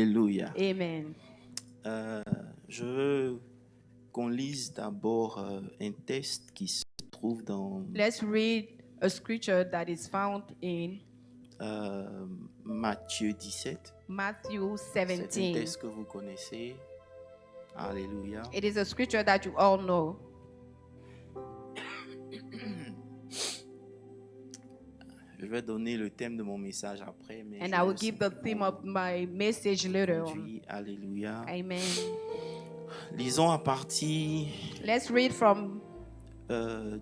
Alléluia. Amen. Je veux qu'on lise d'abord un texte qui se trouve dans Let's read a scripture that is found in Matthieu 17. Matthew C'est un 17. texte que vous connaissez. Alléluia. It is a scripture that you all know. Je vais donner le thème de mon message après. Mais And je I will veux give the theme of my message later on. conduire. Alléluia. Amen. Lisons à partir Let's read from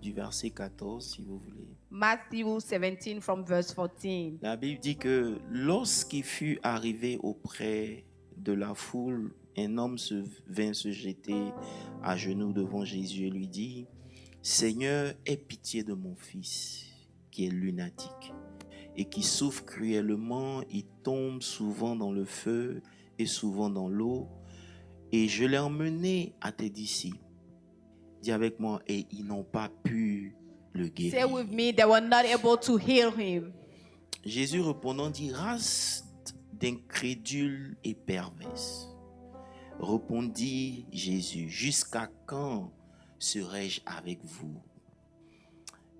du verset 14, si vous voulez. Matthew 17 from verse 14. La Bible dit que lorsqu'il fut arrivé auprès de la foule, un homme vint se jeter à genoux devant Jésus et lui dit: Seigneur, aie pitié de mon fils, qui est lunatique et qui souffre cruellement. Il tombe souvent dans le feu et souvent dans l'eau. Et je l'ai emmené à tes disciples. Dis avec moi, et ils n'ont pas pu le guérir. Say with me, they were not able to heal him. Jésus répondant dit: race d'incrédules et perverses. Répondit Jésus: jusqu'à quand serai-je avec vous?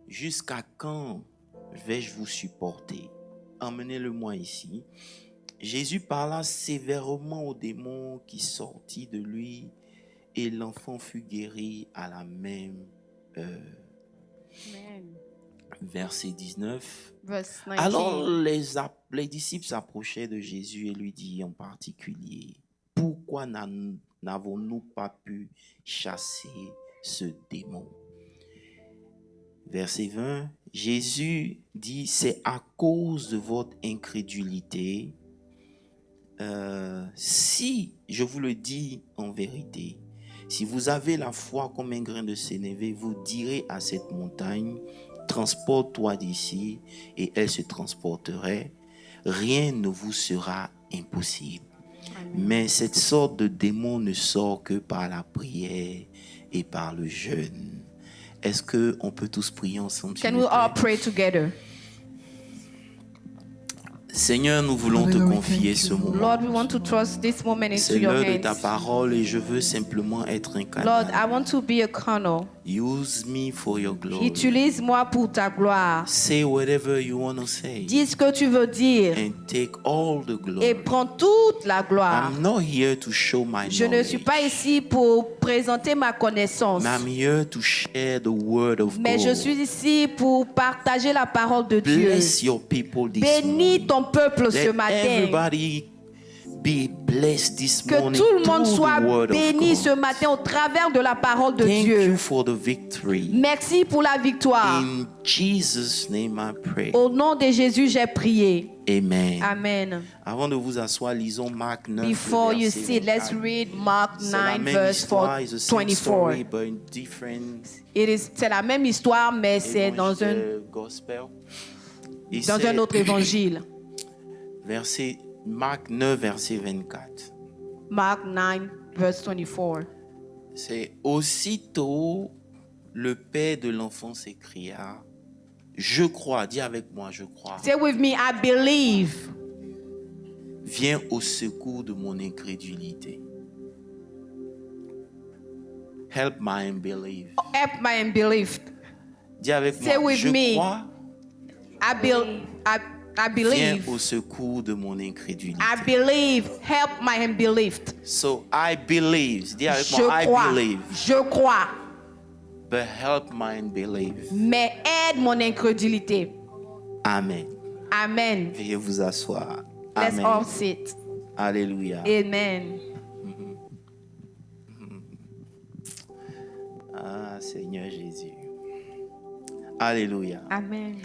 Jusqu'à quand vais-je vous supporter? Emmenez-le-moi ici. Jésus parla sévèrement au démon qui sortit de lui, et l'enfant fut guéri à la même heure. Amen. Verset 19. Verse 19. Alors les disciples s'approchaient de Jésus et lui dirent en particulier: pourquoi n'avons-nous pas pu chasser ce démon? Verset 20. Jésus dit: c'est à cause de votre incrédulité. Si, je vous le dis en vérité, si vous avez la foi comme un grain de sénévé, vous direz à cette montagne: transporte-toi d'ici, et elle se transporterait. Rien ne vous sera impossible. Amen. Mais cette sorte de démon ne sort que par la prière et par le jeûne. Est-ce qu'on peut tous prier ensemble? Can we all pray together? Seigneur, nous voulons te confier ce moment. Lord, we want to trust this moment into C'est your l'heure de ta hands. parole et je veux simplement être un Lord, I canal. want to be a channel. Use me for your glory. Utilise-moi pour ta gloire. Say whatever you want to say Dis ce que tu veux dire and take all the et glory. prends toute la gloire. I'm not here to show my Je ne suis pas knowledge. ici pour présenter ma connaissance, I'm here to share the word of mais je suis God. ici pour partager la parole de Dieu. Bless your people this Bénis morning. ton peuple ce Let matin. everybody be blessed this Que morning tout le monde through soit the word of béni ce God. matin au travers de la parole de Thank Dieu. you for the victory. Merci pour la victoire. In Jesus' name I pray. Au nom de Jésus, j'ai prié. Amen. Amen. Avant de vous asseoir, lisons Marc 9, le Before you verset sit, let's 24. read Mark C'est la 9, même verse histoire, it's the same 24. story, but in different C'est la même histoire, mais c'est dans gospel. Et un c'est autre évangile. Marc 9, verset 24. Mark 9, verse 24. C'est aussitôt le père de l'enfant s'écria: je crois, dis avec moi, je crois. Say with me, I believe. Viens au secours de mon incrédulité. Help my unbelief. Help my unbelief. Dis avec Say moi, with je me. crois. I Viens believe. au secours de mon incrédulité. I believe. Help my unbelief. So I believe. Dis avec Je moi, crois. I believe. Je crois. But help my unbelief. Mais aide mon incrédulité. Amen. Amen. Veuillez vous asseoir. Let's Amen. all sit. Alléluia. Amen. Ah, Seigneur Jésus. Alléluia. Amen.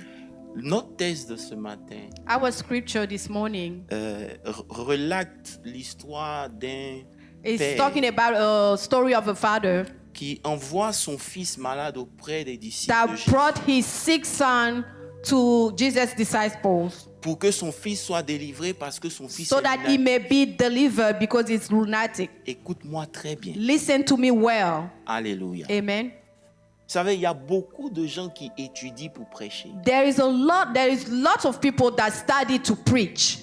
Notre texte de ce matin Our scripture this morning relate l'histoire d'un is père talking about a story of a father qui envoie son fils malade auprès des disciples that de Jésus brought his sick son to Jesus' disciples pour que son fils soit délivré parce que son fils so est that he lunatique. may be delivered because he's lunatic. Écoute-moi très bien. Listen to me well. Alléluia. Amen. Vous savez, il y a beaucoup de gens qui étudient pour prêcher. There is lots of people that study to preach.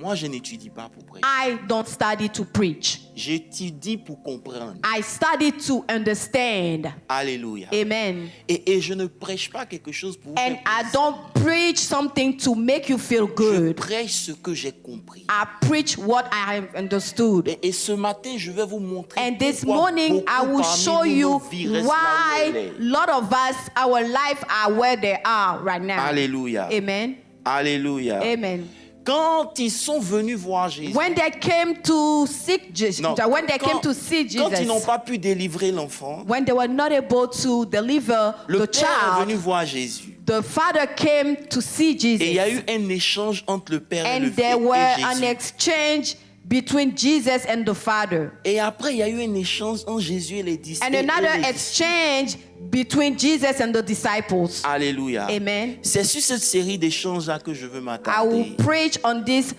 Moi, je n'étudie pas pour prêcher. I don't study to preach. J'étudie pour comprendre. I study to understand. Alléluia. Amen. Et je ne prêche pas quelque chose pour vous And faire I plaisir. don't preach something to make you feel Je good. prêche ce que j'ai compris. I preach what I have understood. Et ce matin, je vais vous montrer And this pourquoi morning, I beaucoup will parmi show nous, you nos vies restent là où why elle est. a lot of us, our life are where they are right now. Alléluia. Amen. Alléluia. Amen. Quand ils sont venus voir Jésus, When they came to seek Jesus, non, when they came to see quand ils n'ont Jesus, pas pu délivrer l'enfant, when they were not able to deliver le the père est venu child, voir Jésus. the father came to see Et il y a eu Jesus. un échange entre le père et le And there fils were et an Jésus. exchange between Jesus and the father. Et après, il y a eu un échange entre Jésus et les disciples. And another exchange between Jesus and the disciples. Alléluia. Amen. C'est sur cette série d'échanges-là que je veux I m'attarder. will preach on this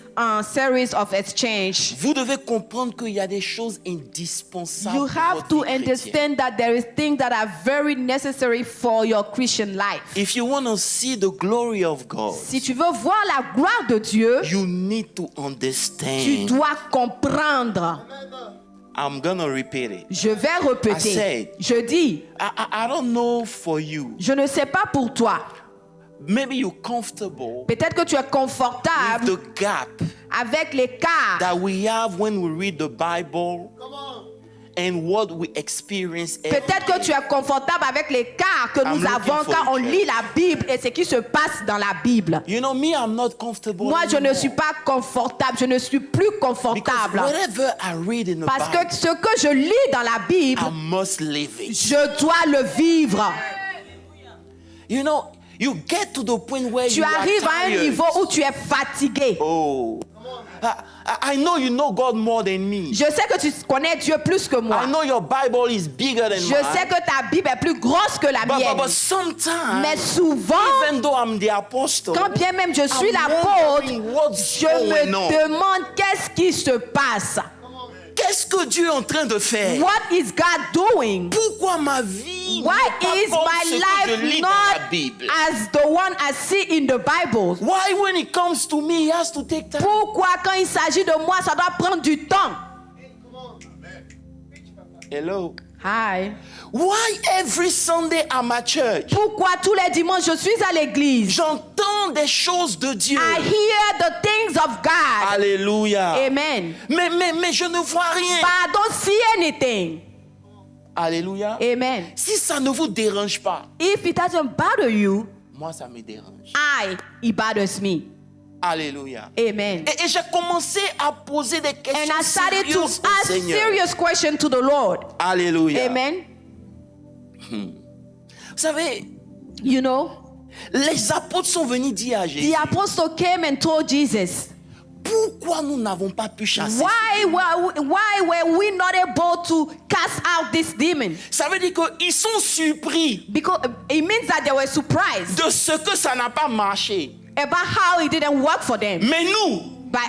series of exchange. Vous devez comprendre qu'il y a des choses indispensables You pour have votre to vie chrétienne. understand that there is things that are very necessary for your Christian life. If you want to see the glory of God, Si tu veux voir la gloire de Dieu, you need to tu understand. dois comprendre. I'm gonna repeat it. Je vais I répéter. said- Je dis, I don't know for you. je ne sais pas pour toi. Maybe you're comfortable Peut-être que tu es with confortable the gap avec l'écart that we have when we read the Bible and what we experience every Peut-être que day. tu es confortable avec l'écart que I'm nous avons looking for quand on the lit la Bible et ce qui se passe dans la Bible. You know, me, I'm not comfortable Moi, je ne anymore. suis pas confortable. Je ne suis plus Because confortable. whatever I read in the Parce Bible, que ce que je lis dans la Bible, I must live it. je dois le vivre. You know, you get to the point where Tu you are arrives à un tired. niveau où tu es fatigué. Oh, I know you know God more than me. Je sais que tu connais Dieu plus que moi. I know your Bible is bigger than Je mine. sais que ta Bible est plus grosse que la mienne. But sometimes, Mais souvent, even though I'm the apostle, quand bien même je suis I'm l'apôtre, wondering what's je me going on. demande qu'est-ce qui se passe. Qu'est-ce que Dieu est en train de faire? What is God doing? Pourquoi ma vie Why n'est pas is comme my ce que je life lis dans la not Bible? as the one I see in the Bible? Why when it comes to me, it has to take time? Pourquoi quand il s'agit de moi, ça doit prendre du temps? Hello. Hi. Why every Sunday at my church, Pourquoi tous les dimanches je suis à l'église? j'entends des choses de Dieu? I hear the things of God. Alléluia. Amen. Mais je ne vois rien. But I don't see anything. Alléluia. Amen. Si ça ne vous dérange pas, If it doesn't bother you, moi ça me dérange. it bothers me. Alléluia. Amen. Et j'ai commencé à poser des And questions I started to sérieuses au ask Seigneur. serious questions to the Lord. Alléluia. Amen. Vous savez, You know, les apôtres sont venus dire à Jésus, the apostle came and told Jesus, pourquoi nous n'avons pas pu chasser? why were we not able to cast out this demon? Ça veut dire qu'ils sont surpris Because it means that they were surprised de ce que ça n'a pas marché. about how it didn't work for them. Mais nous, But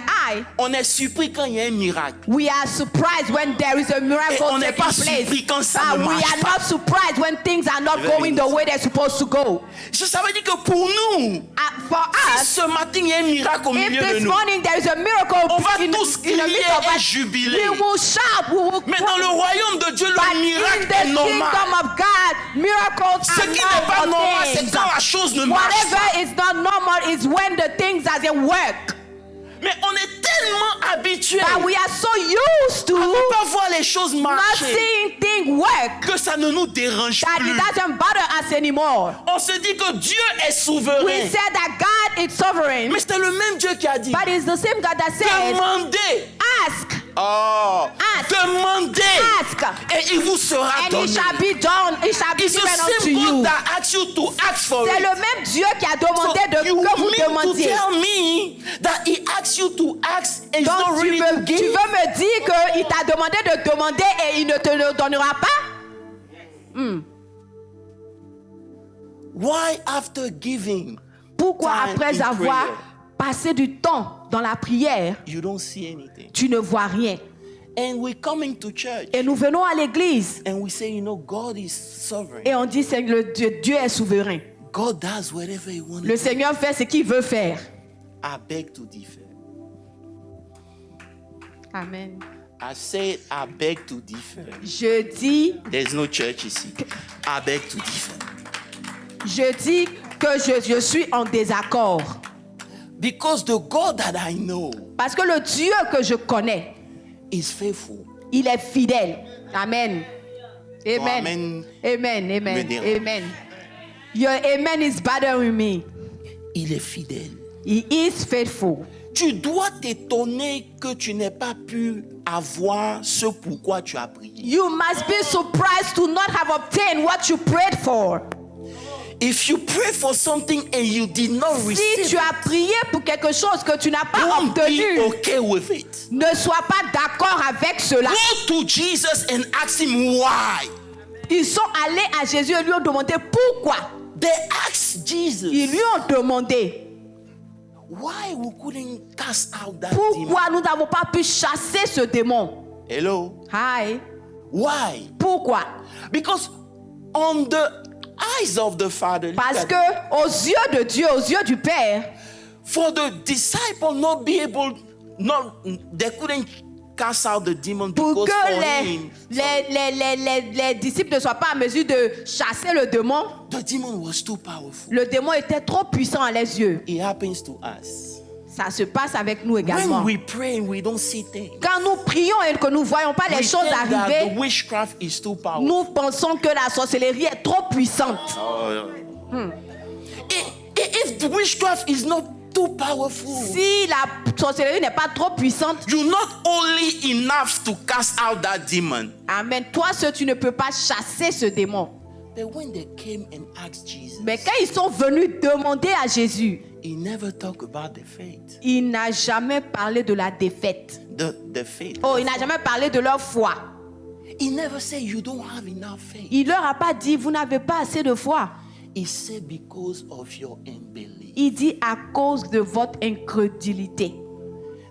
on est surpris quand il y a un miracle. we are surprised when there is a miracle Et on n'est taking pas place. surpris quand ça But ne we marche are pas. not surprised when things are not Je vais going lire the ça. way they're supposed to go. Ça veut dire que pour nous, For si us, ce matin il y a un miracle au if milieu de this nous, morning there is a miracle on va in tous the crier midst of et us, jubiler. we will shout, we will Mais dans le royaume de Dieu, But le in miracle the est kingdom normal. of God, miracles Ce are qui n'est pas normal, not c'est things. quand la chose ne marche Whatever pas. is not normal is when the things doesn't work. Mais on est tellement habitués But we are so used à to ne pas voir les choses not marcher seeing things work que ça ne nous dérange that plus. it doesn't bother us anymore. On se dit que Dieu est We souverain. said that God is sovereign, Mais c'est le même Dieu qui a dit, but it's the same God that says, demandez. ask, Oh, Ask. demandez. ask, Et il vous sera and it donné. shall be done, it shall be It's the given unto same God you. that asks you to ask for C'est it. le même Dieu qui a demandé So you que vous mean to demandiez. tell me that he asks you to ask and he's not Donc tu ready to veux give? me dire qu'il t'a demandé de demander et il ne te le donnera pas? Why after giving, Pourquoi time après in avoir prayer, passé du temps dans la prière, you don't see anything? tu ne vois rien? And we're coming to church Et nous venons à l'église and we say, you know, God is sovereign. et on dit que Dieu est souverain. God does whatever he wants. Le Seigneur fait ce qu'il veut faire. I beg to differ. Amen. I said, I beg to differ. Je dis, There's no church ici. I beg to differ. je dis que je suis en désaccord. Because the God that I know Parce que le Dieu que je connais, is faithful. il est fidèle. Amen. Ton Amen. amen Amen. Amen. me dérange. Amen. Your amen is bothering me. Il est fidèle. He is faithful. Tu dois t'étonner que tu n'aies pas pu avoir ce pourquoi tu as prié. You must be surprised to not have obtained what you prayed for. If you pray for something and you did not Si receive tu as prié pour quelque chose que tu n'as pas don't be obtenu, okay with it. ne sois pas d'accord avec cela. Go to Jesus and ask him why. Ils sont allés à Jésus et lui ont demandé pourquoi. They asked Jesus Ils lui ont demandé why we couldn't cast out that demon. pourquoi nous n'avons pas pu chasser ce démon. Hello? Hi. Why? Pourquoi? Because on the eyes of the Father, look Parce at que aux yeux de Dieu, aux yeux du Père, for the disciple not be able, they couldn't cast out the demon pour because que for him, les disciples ne soient pas en mesure de chasser le démon, the demon was too powerful. le démon était trop puissant à les yeux. It happens to us. Ça se passe avec nous également. When we pray and we don't see things, Quand nous prions et que nous ne voyons pas les we choses think that arriver, the witchcraft is too powerful. nous pensons que la sorcellerie est trop puissante. If the witchcraft is not too powerful, Si la sorcellerie n'est pas trop puissante, you're not only enough to cast out that demon. amen, toi seul tu ne peux pas chasser ce démon. But when they came and asked Jesus, Mais quand ils sont venus demander à Jésus, he never talked about the faith. il n'a jamais parlé de la défaite. The faith. Oh, il n'a jamais parlé de leur foi. He never said you don't have enough faith. Il leur a pas dit, vous n'avez pas assez de foi. He said because of your unbelief. Il dit à cause de votre incrédulité.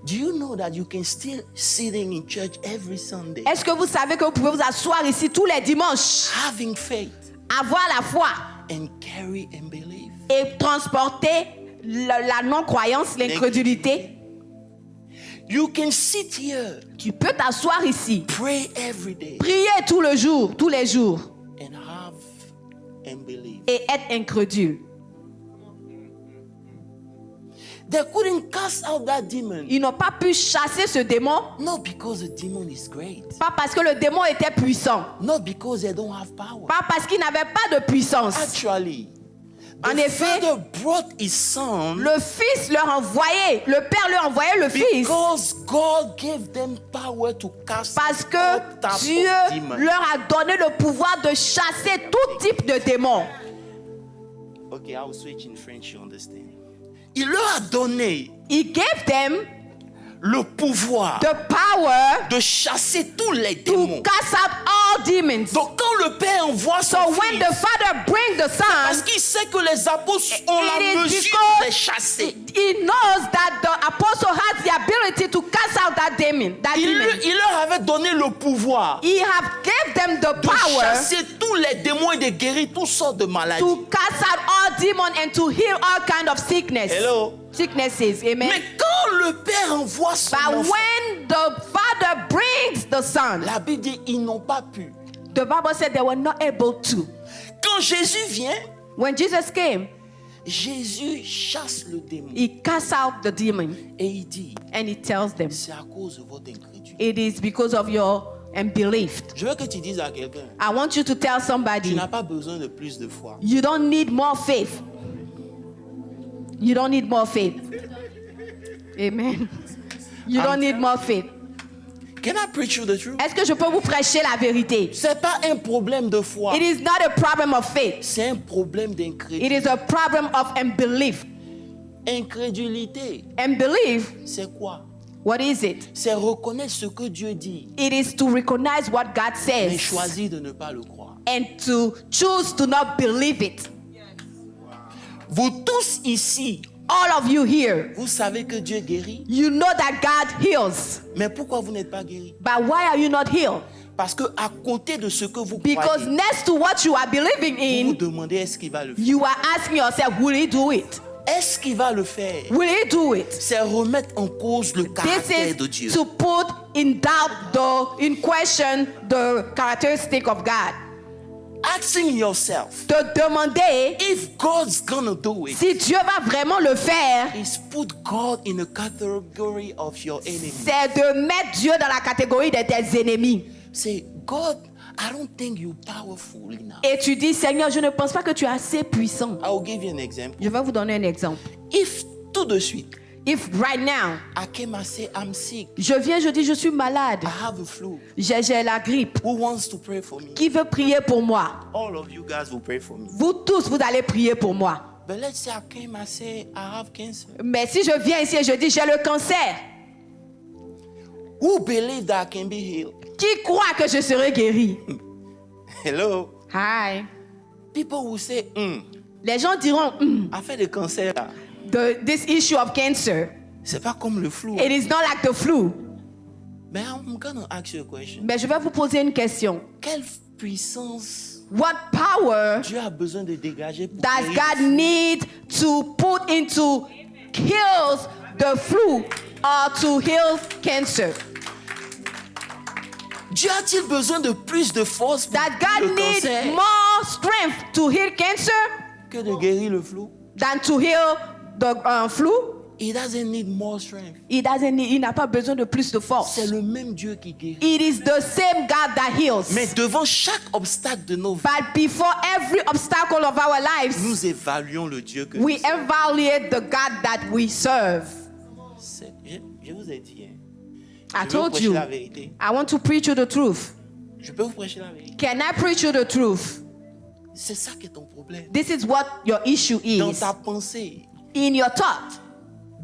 Do you know that you can still sitting in church every Sunday Est-ce que vous savez que vous pouvez vous asseoir ici tous les dimanches, having faith avoir la foi and carry unbelief? et transporter la non-croyance, l'incrédulité? You can sit here, Tu peux t'asseoir ici, pray every day, prier tout le jour, tous les jours, and have unbelief. et être incrédule. They couldn't cast out that demon. Ils n'ont pas pu chasser ce démon, Not because the demon is great. pas parce que le démon était puissant, Not because they don't have power. pas parce qu'il n'avait pas de puissance. Actually, En the effet, Father brought his son le Fils leur envoyait, le Père leur envoyait le Fils, because God gave them power to cast parce out que all types Dieu of demons. leur a donné le pouvoir de chasser tout type de démons. Okay, I'll switch in French, you understand. Il leur a donné He gave them le pouvoir the power de chasser tous les to démons. cast out all demons. Donc quand le Père envoie son So when fils, the Father brings the parce Son, qu'il sait que les apôtres ont it la is mesure because de les chasser. he knows that the apostle has the ability to cast out that demon. Il leur avait donné le pouvoir He have gave them the de power chasser tous les démons et de guérir toutes sortes de maladies. to cast out all demons and to heal all kind of sickness. Hello. Sicknesses. Amen. Mais quand le Père envoie son But enfant, when the Father brings the Son, la Bible dit ils n'ont pas pu. the Bible said they were not able to. Quand Jésus vient, When Jesus came, Jésus chasse le démon he cast out the demon et il dit and he tells them, c'est à cause de votre incrédulité. it is because of your unbelief. Je veux que tu dises à quelqu'un, I want you to tell tu somebody, n'as pas besoin de plus de foi. you don't need more faith. You don't need more faith. Amen. You don't need more faith. Can I preach you the truth? Est-ce que je peux vous prêcher la vérité? C'est pas un problème de foi. It is not a problem of faith. C'est un problème It d'incrédulité. is a problem of unbelief. Incrédulité, Unbelief, c'est quoi? what is it? C'est reconnaître ce que Dieu dit, It is to recognize what God mais says choisir de ne pas le croire. and to choose to not believe it. Vous tous ici, All of you here, vous savez que Dieu guérit, you know that God heals. mais pourquoi vous n'êtes pas guéri? But why are you not healed? Parce que à côté de ce que vous Because croyez, next to what you are believing vous vous in, demandez est-ce qu'il va le faire? you are asking yourself, will he do it? Est-ce qu'il va le faire? Will he do it? C'est remettre en cause le This caractère de Dieu. is to put in doubt, in question the characteristic of God. Asking yourself, De demander if God's gonna do it, si Dieu va vraiment le faire, is put God in a category of your enemy. c'est de mettre Dieu dans la catégorie de tes ennemis. Say, God, I don't think you're powerful enough. Et tu dis, Seigneur, je ne pense pas que tu es assez puissant. I will give you an example. Je vais vous donner un exemple. If tout de suite, If right now, I came and say, I'm sick, je viens, je dis, je suis malade, I have a flu, j'ai la grippe, who wants to pray for me? qui veut prier pour moi? All of you guys will pray for me. Vous tous, vous allez prier pour moi. But let's say I came and say, I have cancer. Mais si je viens ici et je dis, j'ai le cancer, Who believe that I can be healed? qui croit que je serai guéri? Hello? Hi. People will say, Les gens diront, affaire de cancer là, this issue of cancer, c'est pas comme le flou. it is not like the flu. Mais I'm gonna ask you a question. Mais je vais vous poser une question. Quelle puissance What power Dieu a besoin de dégager pour does guérir God le flou? need to put into heals the flu or to heal cancer? Dieu a-t-il besoin de plus de force pour That guérir God le needs cancer more strength to heal cancer que de guérir le flou? than to heal the flu? He doesn't need more strength. Il n'a pas besoin de plus de force. C'est le même Dieu qui guérit. It is the same God that heals. Mais devant chaque obstacle de nos vies, But before every obstacle of our lives, nous évaluons le Dieu que we nous sommes. evaluate the God that we serve. Je vous ai dit, hein, I je vais vous told prêcher you, la vérité. I want to preach you the truth. Je peux vous prêcher la vérité. Can I preach you the truth? C'est ça qui est ton problème. This is what your issue Dans is. ta pensée, In your thought,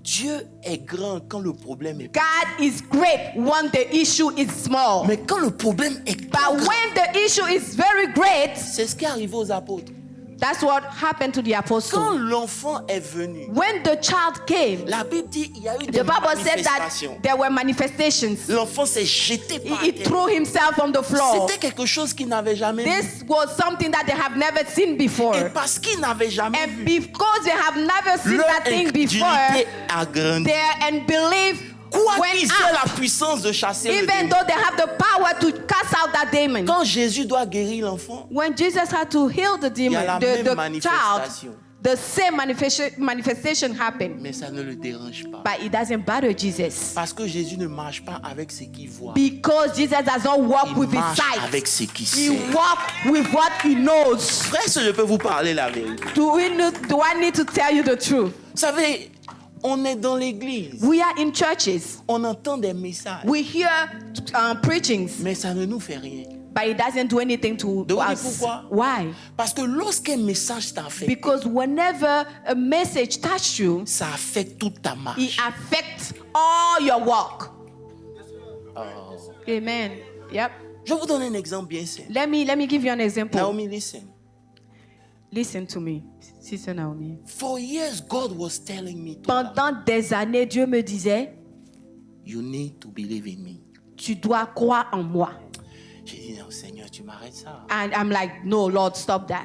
Dieu est grand quand le problème est petit. God is great when the issue is small. Mais quand le problème est But grand, when the issue is very great, c'est ce qui est arrivé aux apôtres. that's what happened to the Quand apostle. l'enfant est venu, When the child came, la Bible dit il y a eu the des Bible said that manifestations. there were manifestations. L'enfant s'est jeté par He terre. threw himself on the floor. C'était quelque chose qu'il n'avait jamais vu. This was something that they have never seen Et before. parce qu'il n'avait jamais And vu, because they have never seen leur that thing before, incrédulité a grandi. their unbelief Quoi went qu'ils aient up. la puissance de chasser le Even démon. though they have the power to cast out that demon. Quand Jésus doit guérir l'enfant, When Jesus had to heal the demon, la the même child, manifestation. the same manifestation happened. mais ça ne le dérange pas. But it doesn't bother Jesus. Parce que Jésus ne marche pas avec ce qu'il voit. Because Jesus does not walk Il with his marche sight. avec ce qu'il He sait. walks with what he knows. Frère, si je peux vous parler la vérité. Do I need to tell you the truth? Vous savez, on est dans l'église. We are in churches. On entend des messages. We hear preachings. Mais ça ne nous fait rien. But it doesn't do anything to Demandez us. pourquoi? Why? Parce que lorsqu'un message t'affecte, Because whenever a message touches you, ça affecte toute ta it marche. affects all your walk. Amen. Yep. Je vous donne un exemple bien simple. Let me give you an example. Naomi, listen. Listen to me, Sister Naomi. For years, God was telling me, Tola, Pendant des années, Dieu me disait, you need to believe in me. tu dois croire en moi. J'ai dit, non, Seigneur, tu m'arrêtes ça. And I'm like, no, Lord, stop that.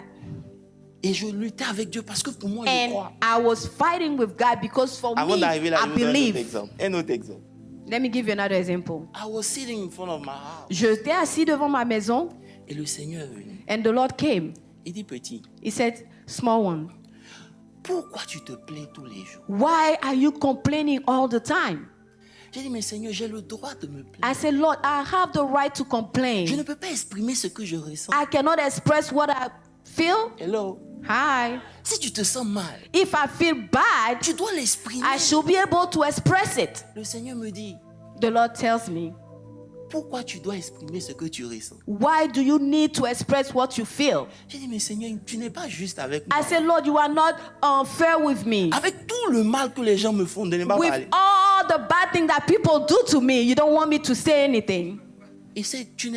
Et je luttais avec Dieu parce que pour moi, je And crois. I was fighting with God because for Avant me, d'arriver là, I je vous donne un autre believe. exemple. Un autre exemple. Let me give you another example. I was sitting in front of my house. J'étais assis devant ma maison Et le Seigneur est venu. and the Lord came. Il dit, petit, He said, small one, pourquoi tu te plains tous les jours? why are you complaining all the time? J'ai dit, mais Seigneur, j'ai le droit de me plaindre. I said, Lord, I have the right to Je ne complain. peux pas exprimer ce que je ressens. I cannot express what I feel. Hello? Hi. Si tu te sens mal, If I feel bad, tu dois l'exprimer. I should be able to express it. Le Seigneur me dit, The Lord tells me, pourquoi tu dois exprimer ce que tu ressens? why do you need to express what you feel? J'ai dit, mais Seigneur, tu n'es pas juste avec moi. I said, Lord, you are not unfair with me. Avec tout le mal que les gens me font, de ne pas With parler. all the bad things that people do to me, you don't want me to say anything. Et c'est, tu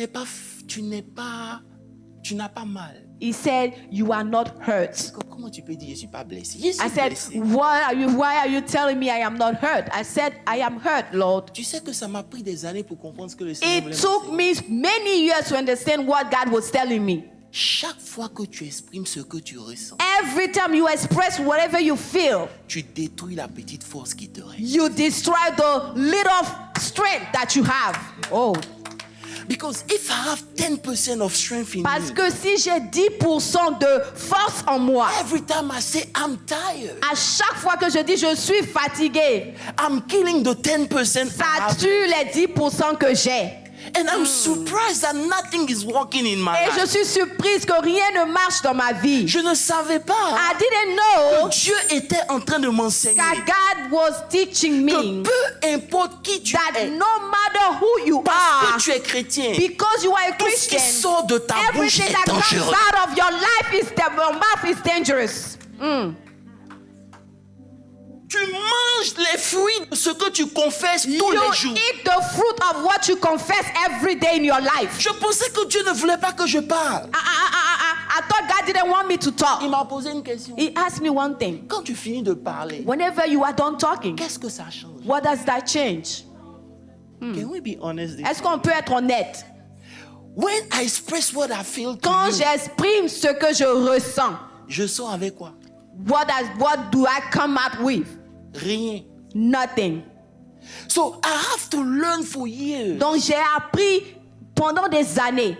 n'as pas mal. He said, you are not hurt. Comment tu peux dire, je ne suis pas blessé? Je suis I said, blessé. why are you telling me I am not hurt? I said, I am hurt, Lord. Tu sais que ça m'a pris des années pour comprendre ce que le Seigneur voulait It took m'enseigner. me many years to understand what God was telling me. chaque fois que tu exprimes ce que tu ressens, Every time you express whatever you feel, tu détruis la petite force qui te reste. you destroy the little strength that you have. Oh. Because if I have 10% of strength in Parce me, que si j'ai 10% de force en moi, every time I say I'm tired, à chaque fois que je dis je suis fatigué, I'm killing the 10% I ça have. tue les 10% que j'ai. And I'm surprised that nothing is working in my Et je life. suis surprise que rien ne marche dans ma vie. Je ne savais pas I didn't know que Dieu était en train de m'enseigner that God was teaching que me peu importe qui tu that es, no matter who you parce are, que tu es chrétien, because you are a tout ce qui Christian, sort de ta bouche everything est that comes dangereux. out of your life is your mouth is dangerous. Tu manges les fruits de ce que tu confesses tous You les jours. eat the fruit of what you confess every day in your life. Je pensais que Dieu ne voulait pas que je parle. I thought God didn't want me to Il talk. m'a posé une question. He asked me one thing. Quand tu finis de parler, Whenever you are done talking, qu'est-ce que ça change? what does that change? Can we be honest? Est-ce qu'on peut être honnête? When I express what I feel to Quand you, j'exprime ce que je ressens, je sors avec quoi? what do I come out with? Rien. Nothing. So I have to learn for years Donc j'ai appris pendant des années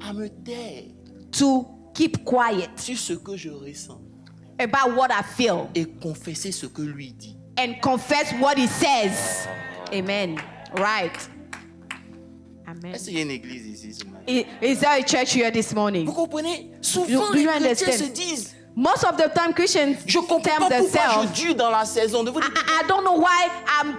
à me taire to keep quiet sur ce que je ressens about what I feel et confesser ce que lui dit. and confess what he says. Amen. Right. Amen. Est-ce qu'il y a une église ici ce matin? Is there a church here this morning? Vous comprenez? Souvent Do les you chrétiens understand? se disent, Most of the time Christians je comprends tell pas pourquoi themselves, je dure dans la saison. De vous dire, I don't know why I'm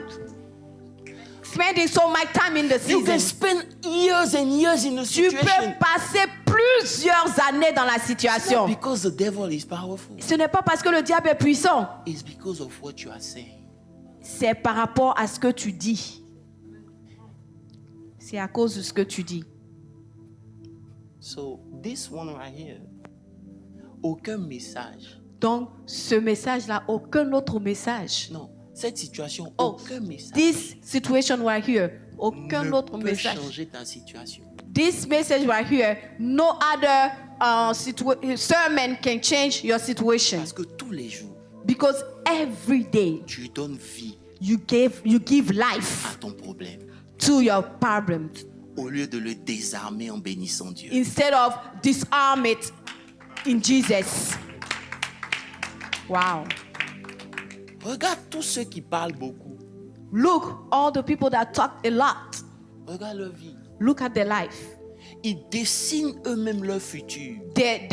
spending so much time in the you can season. spend years and years in a Tu situation. peux passer plusieurs années dans la Not situation. because the devil is powerful. Ce n'est pas parce que le diable est puissant. It's because of what you are saying. C'est par rapport à ce que tu dis. C'est à cause de ce que tu dis. So this one right here, aucun message. Donc, ce message-là, aucun autre message. Non, cette situation, Oh, aucun message this situation right here, aucun ne autre peut message. changer ta situation. This message right here, no other sermon can change your situation. Parce que tous les jours, Because every day tu donnes vie you give life à ton problème to your problems au lieu de le désarmer en bénissant Dieu. instead of disarm it in Jesus. Wow. Regarde tous ceux qui parlent beaucoup. Look, all the people that talk a lot. Regarde leur vie. Look at their life. Ils dessinent eux-mêmes leur futur. They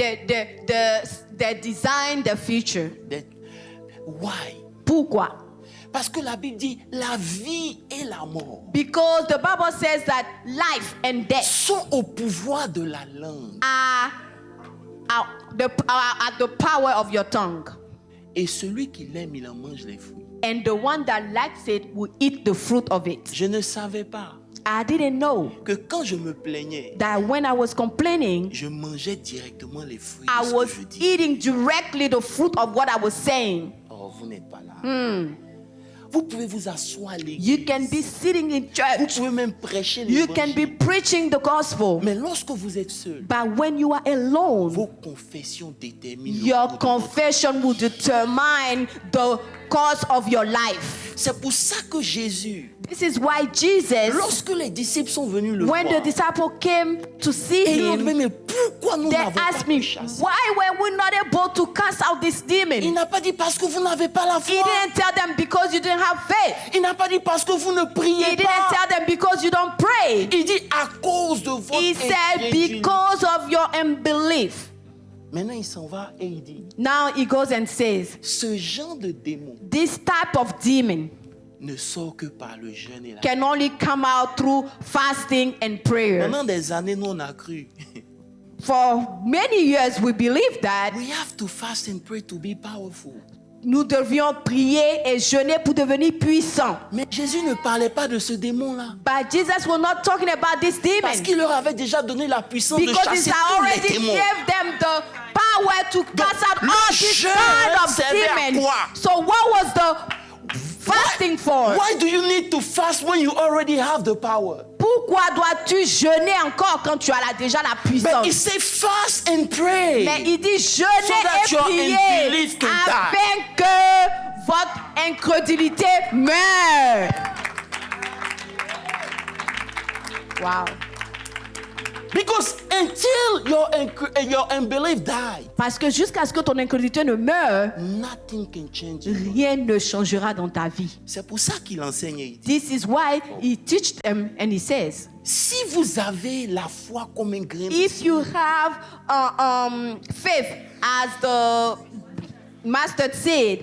design the future. Why? Pourquoi? Parce que la Bible dit la vie et la mort Because the Bible says that life and death sont au pouvoir de la langue. are at the power of your tongue. Et celui qui l'aime, il en mange les fruits. And the one that likes it will eat the fruit of it. Je ne savais pas I didn't know que quand je me plaignais, that when I was complaining, je mangeais directement les fruits I de ce was que je dis. eating directly the fruit of what I was saying. Oh, vous n'êtes pas là. Vous pouvez vous asseoir à l'église. You can be sitting in Vous church. pouvez même prêcher You can be l'évangile. preaching the gospel. Mais lorsque vous êtes seul, But when you are alone, vos confessions déterminent le your cours de votre vie. confession will determine the course of your life. C'est pour ça que Jésus, This is why Jesus, lorsque les disciples sont venus le when voir, the disciple came to see et ils ont dit, him, mais pourquoi nous they n'avons pas asked me, pu chasser? why were we not able to cast out this Il demon? n'a pas dit parce que vous n'avez pas la He foi. didn't tell them because you didn't have faith. Il n'a pas dit parce que vous ne He priez didn't pas. tell them because you don't pray. Il dit à cause de votre He said incrédulité. because of your unbelief. Maintenant, il s'en va et il dit, Now he goes and says, ce genre de démon this type of demon ne sort que par le jeûne et la can only come out through fasting and prayer. Pendant des années, nous, on a cru. For many years we believed that We have to fast and pray to be powerful. nous devions prier et jeûner pour devenir puissants. Mais Jésus ne parlait pas de ce démon-là. But Jesus was not talking about this Parce demon qu'il leur avait déjà donné la puissance de because he chasser had tous les already démons. gave them the power to cast out le all this jeûne kind of servait à demons. quoi? So what was the fasting for? Why do you need to fast when you already have the power? Pourquoi dois-tu jeûner encore quand tu as déjà la But puissance? he said fast and pray. Mais il dit So jeûner that et your prier unbelief can die. afin que votre incrédulité meure. Wow. Because until your unbelief die, Parce que jusqu'à ce que ton incrédulité ne meure, nothing can change. rien ne changera dans ta vie. C'est pour ça qu'il enseigne. Il dit, This is why he teaches them and he says, si vous avez la foi comme un grain de if you have faith as the master said,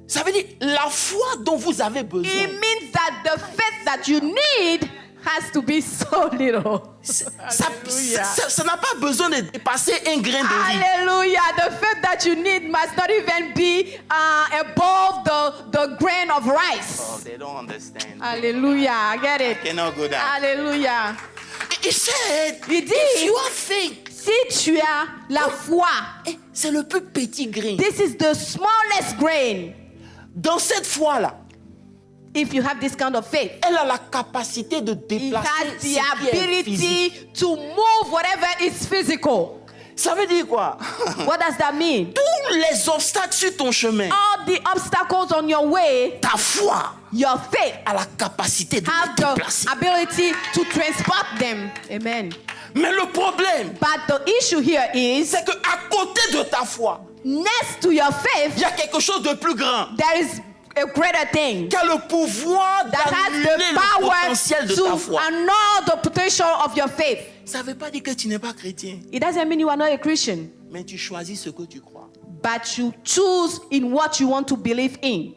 ça veut dire la foi dont vous avez besoin. it means that the faith that you need has to be so little. Ça n'a pas besoin de dépasser un grain de riz. Hallelujah. The faith that you need must not even be above the grain of rice. Oh, they don't understand. Hallelujah. I get it. Cannot go down. Hallelujah. He said, Il dit, if you have faith, si tu as la foi, c'est le plus petit grain. this is the smallest grain. Dans cette foi-là, If you have this kind of faith, elle a la capacité de it déplacer has ce the qui est ability physique. to move whatever is physical. Ça veut dire quoi? What does that mean? Tous les obstacles sur ton chemin, All the obstacles on your way, ta foi your faith a la capacité de have les the déplacer. ability to transport them. Amen. Mais le problème, But the issue here is, c'est qu'à côté de ta foi, next to your faith, il y a quelque chose de plus grand there is a greater thing qui a le pouvoir that has d'annuler the le power potentiel de ta to foi. annul the potential of your faith. Ça ne veut pas dire que tu n'es pas chrétien, It doesn't mean you are not a Christian, mais tu choisis ce que tu crois. but you choose in what you want to believe in.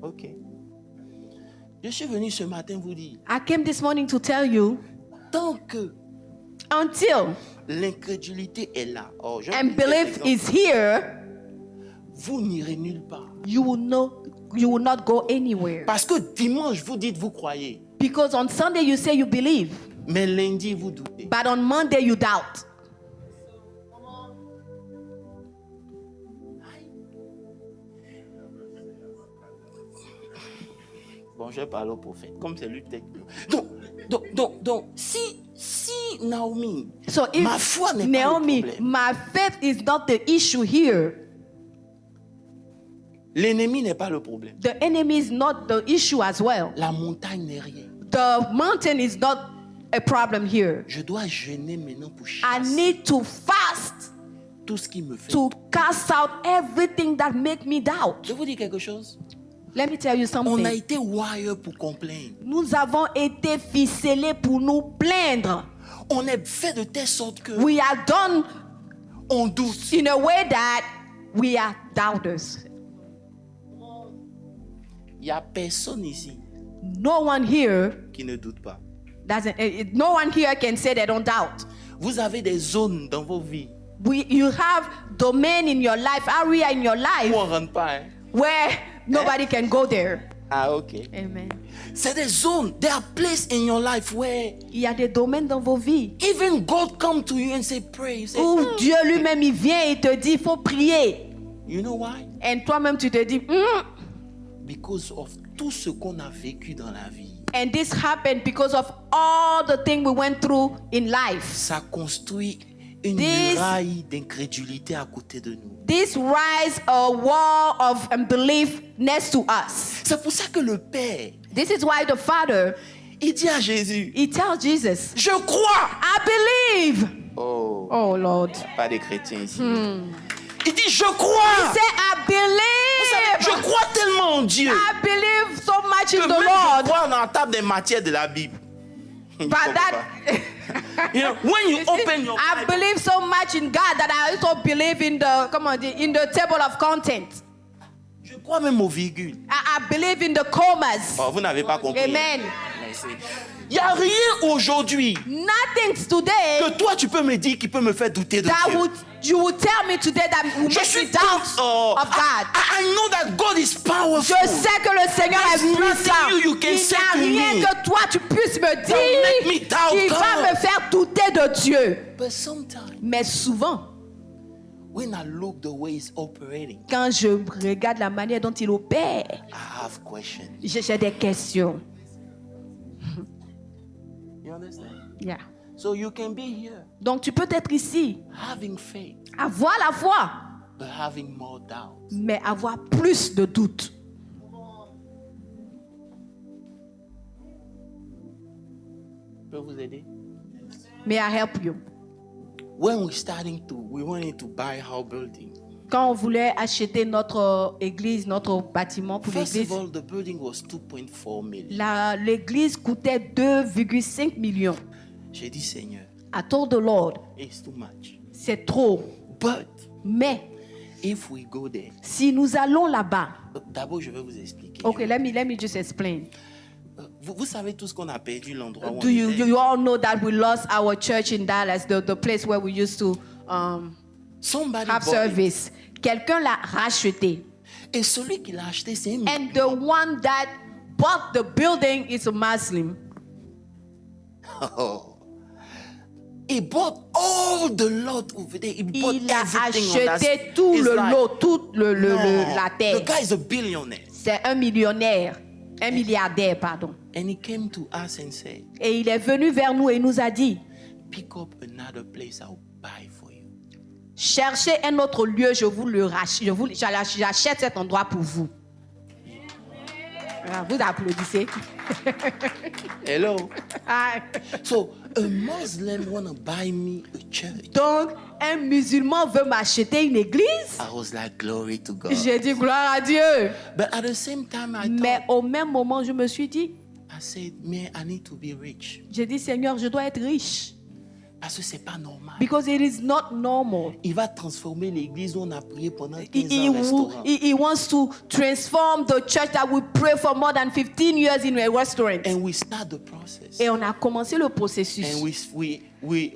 Ok. Je suis venu ce matin vous dire, I came this morning to tell you, tant que until l'incrédulité est là, unbelief is here, vous n'irez nulle part. you will not go anywhere. Parce que dimanche, vous dites vous croyez, Because on Sunday you say you believe, mais lundi, vous doutez. but on Monday you doubt. Bon, je vais parler au prophète, comme c'est lui peut-être. Donc, si Naomi, So if ma foi n'est Naomi, pas le problème, my faith is not the issue here. l'ennemi n'est pas le problème, The enemy is not the issue as well. la montagne n'est rien. The mountain is not a problem here. Je dois jeûner maintenant pour I chasser need to fast tout ce qui me fait. to cast out everything that make me doubt. Je vous dis quelque chose. Let me tell you On a something. été wired pour complaindre. Nous avons été ficelés pour nous plaindre. On est fait de telle sorte que We are done on doute. in a way that we are doubters. Il n'y a personne ici No one here qui ne doute pas. no one here can say they don't doubt. Vous avez des zones dans vos vies You have domain in your life, area in your où life on ne rentre pas. Hein? where nobody can go there. Ah, ok. Amen. C'est des zones. There are places in your life where Il y a des domaines dans vos vies even God come to you and say pray. You say, où Dieu lui-même il vient et te dit il faut prier. you know why? Et toi-même tu te dis Because of tout ce qu'on a vécu dans la vie. And this happened because of all the things we went through in life. Ça construit une This- muraille d'incrédulité à côté de nous. This rise a wall of unbelief next to us. C'est pour ça que le Père, This is why the Father, il dit à Jésus, he tells Jesus, je crois. I believe. Oh, Oh Lord. pas des chrétiens ici. Il dit, je crois. Say, I Je believe. crois tellement en Dieu. I believe so much Que in même the je Lord. crois dans la table des matières de la Bible. But that You know, when you open your I Bible, believe so much in God that I also believe in the table of content. je crois même aux virgules. I believe in the commas. Oh, vous n'avez pas compris. Amen. Il n'y a rien aujourd'hui Nothing today que toi tu peux me dire qui peut me faire douter de that Dieu. you would tell me today that will Je make suis me doubt of God. I know that God is powerful. Je sais que le Seigneur est There's nothing puissant. you can Il say n'y a to rien me que toi tu puisses me that will make me dire doubt qui va God. me faire douter de Dieu. But sometimes Mais souvent, when I look the way it's operating, Quand je regarde la manière dont il opère, I have questions. j'ai des questions. You understand? Yeah. So you can be here Donc tu peux être ici, having faith, avoir la foi, but having more doubt. mais avoir plus de doutes. Je peux vous aider? May I help you? When we wanted to buy our building. Quand on voulait acheter notre église, notre bâtiment pour First l'église, of all, the building was 2.4 million. l'église coûtait 2,5 millions. J'ai dit, Seigneur, I told the Lord, it's too much. c'est trop. But Mais if we go there, si nous allons là-bas, d'abord je vais vous expliquer. okay, let me just explain. Vous savez tout ce qu'on a perdu l'endroit où Do on you était. you all know that we lost our church in Dallas, the place where we used to Somebody have bought it. service? Quelqu'un l'a racheté. Et celui qui l'a acheté, c'est un And the one that bought the building is a Muslim. Oh. He bought all the lot over there. He bought Il a everything on that. acheté tout It's le like, lot, toute la the terre. guy is a billionaire. C'est un millionnaire, un milliardaire, pardon. And he came to us and said, Et il est venu vers nous et nous a dit, pick up another place, I'll buy for you. cherchez un autre lieu, je vous le rachète, j'achète cet endroit pour vous. Ah, vous applaudissez. Hello. Ah. So a Muslim wanna buy me a church. Donc, un musulman veut m'acheter une église. I was like, glory to God. J'ai dit gloire à Dieu. But at the same time, I Mais thought, au même moment, je me suis dit, I said, man, I need to be rich. j'ai dit, Seigneur, je dois être riche. Parce que c'est pas normal. Because it is not normal. Il va transformer l'église où on a prié pendant 15 He, ans en restaurant. he wants to transform the church that we pray for more than 15 years in a restaurant. And we start the process. Et on a commencé le processus. And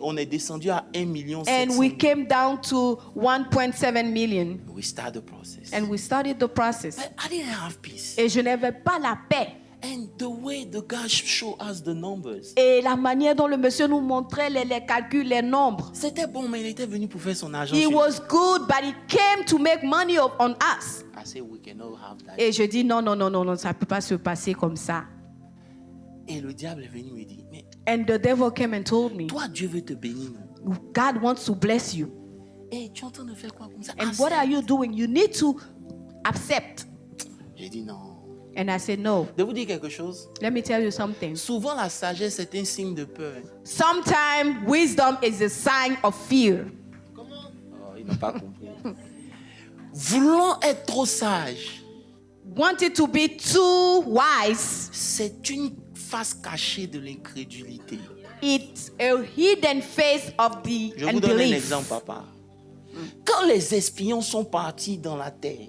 on est descendu à 1 million And 700 we 000. came down to 1.7 million. We start the process. And we started the process. But I didn't have peace. Et je n'avais pas la paix. And the way the guy showed us the numbers. Et la manière dont le monsieur nous montrait les calculs, les nombres. C'était bon, mais il était venu pour faire son argent. He chez nous. was good, but he came to make money on us. I said, we cannot have that. Et je dis non, ça ne peut pas se passer comme ça. Et le diable est venu me dire, mais And the devil came and told me, toi, Dieu veut te bénir. God wants to bless you. Et tu es en train de faire quoi comme ça? And what are you doing? You need to accept. J'ai dit non. And I said, no. De vous dire quelque chose? Let me tell you something. Souvent, la sagesse est un signe de peur. Sometimes wisdom is a sign of fear. Oh, ils n'ont pas compris. Voulant être trop sage, Wanting to be too wise, c'est une face cachée de l'incrédulité. it's a hidden face of the Je vous donne un unbelief. exemple, papa. Quand les espions sont partis dans la terre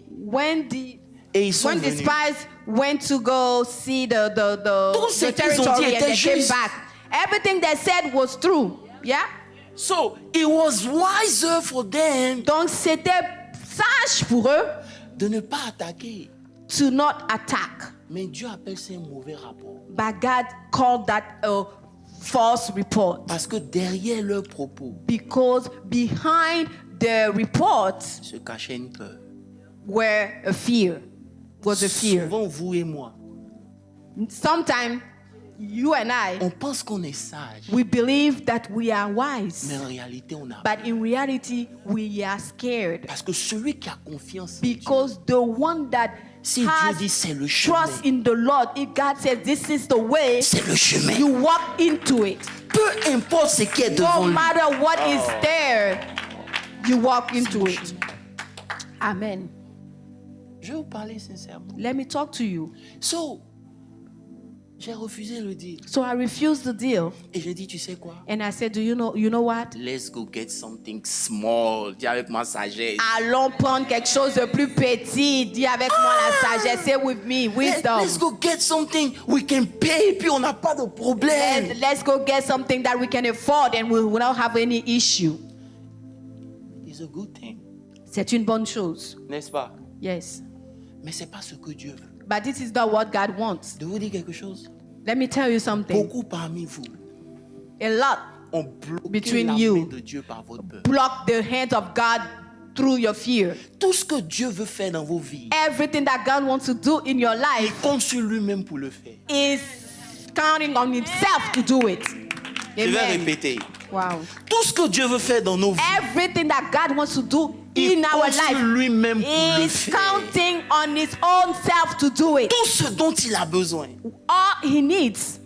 et ils sont When the venus, spies went to go see the Tout ce qu'ils ont dit territory and était they came juste. back, everything they said was true. Yeah? so it was wiser for them Donc c'était sage pour eux de ne pas attaquer. to not attack. Mais Dieu appelle ça un mauvais rapport. But God called that a false report. Parce que derrière leurs propos Because behind the report se cachait une peur. was a fear. Souvent, vous et moi, Sometimes you and I, on pense qu'on est sage. we believe that we are Mais wise. en réalité, on a peur. But in reality, we are scared. Parce que celui qui a confiance en Dieu, Because the one that si Dieu has dit c'est le chemin, trust in the Lord, if God says this is the way, c'est le chemin. you walk into it. Peu importe ce qui est devant No lui. matter what is there, you walk into it. Amen. Je vais vous parler sincèrement. Let me talk to you. So, j'ai refusé le deal. So I refused the deal. Et j'ai dit, tu sais quoi? And I said, you know what? Let's go get something small. Dis avec ma sagesse. Allons prendre quelque chose de plus petit. Dis avec moi la sagesse. Say with me, wisdom. Let's go get something we can pay. Puis on n'a pas de problème. Let's go get something that we can afford and we will not have any issue. It's a good thing. C'est une bonne chose. N'est-ce pas? Yes. Mais c'est pas ce que Dieu veut. But this is not what God wants. De vous dire quelque chose? Let me tell you something. Beaucoup parmi vous A lot ont bloqué Between la you. main de Dieu par votre peur. block the hand of God through your fear. Tout ce que Dieu veut faire dans vos vies, Everything that God wants to do in your il life compte sur lui-même pour le faire. is counting on himself to do it. Je vais Amen. répéter. Wow. Tout ce que Dieu veut faire dans nos vies, Everything that God wants to do il in our compte sur life lui-même pour le is faire. counting on his own self to do it. Tout ce dont il a besoin, All he needs,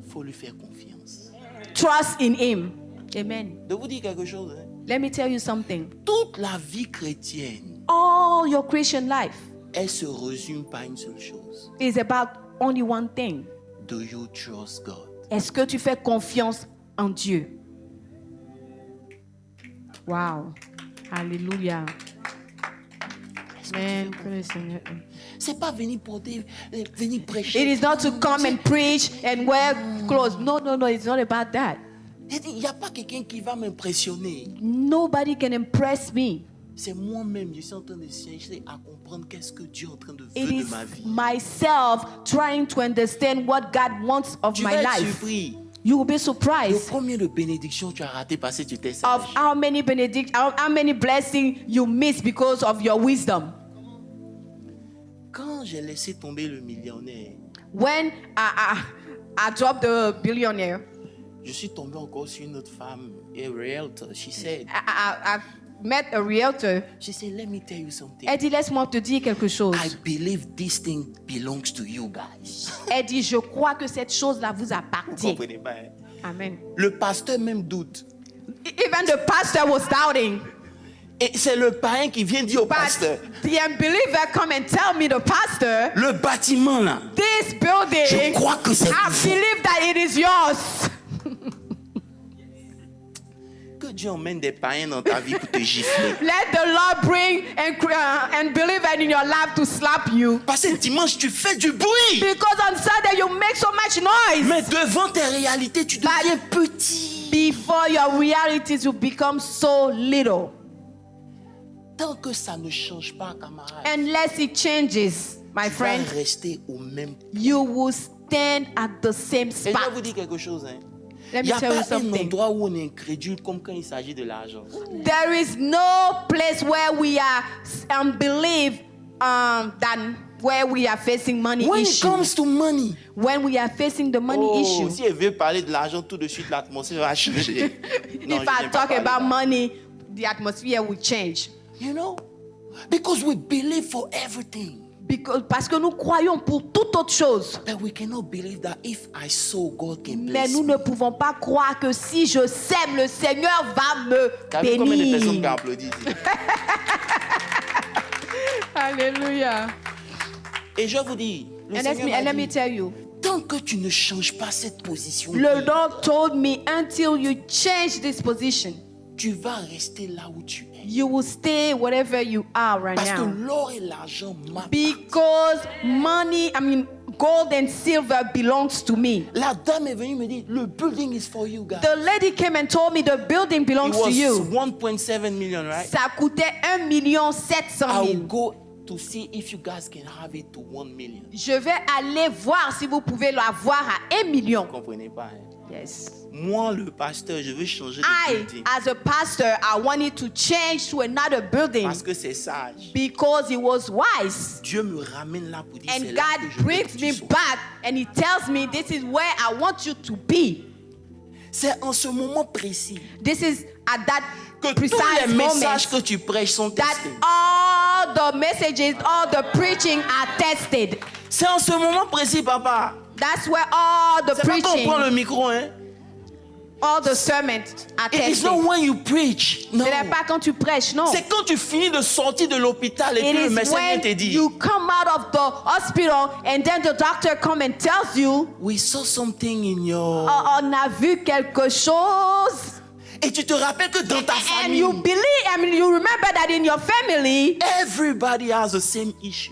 il faut lui faire confiance. trust in him. Amen. De vous dire quelque chose, hein? Let me tell you something. Toute la vie chrétienne, All your Christian life elle se résume par une seule chose. is about only one thing. Do you trust God? Est-ce que tu fais confiance en Dieu? Wow. Alléluia. Amen. Praise the Lord. C'est pas venir porter, venir prêcher. It is not to come and preach and wear clothes. No, it's not about that. Il n'y a pas quelqu'un qui va m'impressionner. Nobody can impress me. C'est moi-même, je suis en train de chercher à comprendre qu'est-ce que Dieu est en train de It faire de is ma vie. myself trying to understand what God wants of Tu my vas être life. surpris. You will be Le surprised combien de bénédictions tu as raté parce que tu étais sage. of how many blessings you miss because of your wisdom. Quand j'ai laissé tomber le millionnaire, When I dropped the billionaire, je suis tombé encore sur une autre femme, a realtor. She said, I met a realtor. she said, let me tell you something. Elle dit, laisse-moi te dire quelque chose. I believe this thing belongs to you guys. Elle dit, je crois que cette chose-là vous Vous appartient. comprenez pas, hein? Amen. Le pasteur même doute. Even the pastor was doubting. Et c'est le païen qui vient dire au But pasteur, the unbeliever come and tell me, the pastor, le bâtiment là, this building, je crois que c'est I pour vous. believe that it is yours. Que Dieu emmène des païens dans ta vie pour te gifler. Let the Lord bring and believe in your life to slap you. Parce que dimanche, tu fais du bruit. Because on Sunday you make so much noise. Mais devant tes réalités, tu deviens petit. Before your realities you become so little. Tant que ça ne change pas, camarade, Unless it changes, my tu vas friend, rester au même. you will stand at the same Et je vais spot. vous dire quelque chose. Hein. Let Il n'y me a tell you pas un something. endroit où on est incrédule comme quand il s'agit de l'argent. There is no place where we are unbelief than where we are facing money When it issue. comes to money, When we are facing the money oh, issue. si elle veut parler de l'argent, tout de suite l'atmosphère va changer. Non, If je I n'aime pas talk parler about d'argent. money, the atmosphere will change. You know? Because we believe for everything. Parce que nous croyons pour toute autre chose. But we cannot believe that if I sow, God can Mais bless nous me. ne pouvons pas croire que si je sème, le Seigneur va me T'as vu combien de personnes qui bénir. applaudissent? Alléluia. Et je vous dis, le And Seigneur m'a let me dit, tell you, tant que tu ne changes pas cette position, the Lord told me until you change this position, tu vas rester là où tu es. you will stay whatever you are right Parce que now. l'or et l'argent m'appartiennent. Because gold and silver belongs to me. La dame est venue me dire, le building is for you guys. The lady came and told me the building It belongs to was you. 1.7 million, right? Ça coûtait 1,7 I'll million. go to see if you guys can have it to 1 million. Je vais aller voir si vous pouvez l'avoir à 1 million. Vous comprenez pas, hein? Yes. Moi, le pasteur, je veux changer de I, building. as a pastor, I wanted to change to another building Parce que c'est sage. because it was wise. Dieu me ramène là pour dire, c'est And là que God je veux brings que tu me sois. back and He tells me, this is where I want you to be. C'est en ce moment précis This is at that que tous precise les messages moment que tu prêches sont that testés. all the messages, all the preaching are tested. C'est en ce moment précis, papa. That's where all the C'est pas quand on prend preaching, le micro, hein. all the sermons are It's tested. not when you preach. Non. Ce n'est pas quand tu prêches, non. C'est quand tu finis de sortir de l'hôpital et It puis le is médecin vient when te dire, you come out of the hospital and then the doctor come and tells you, we saw something in your... oh, on a vu quelque chose. Et tu te rappelles que dans ta And famille, you believe, you remember that in your family, everybody has the same issue.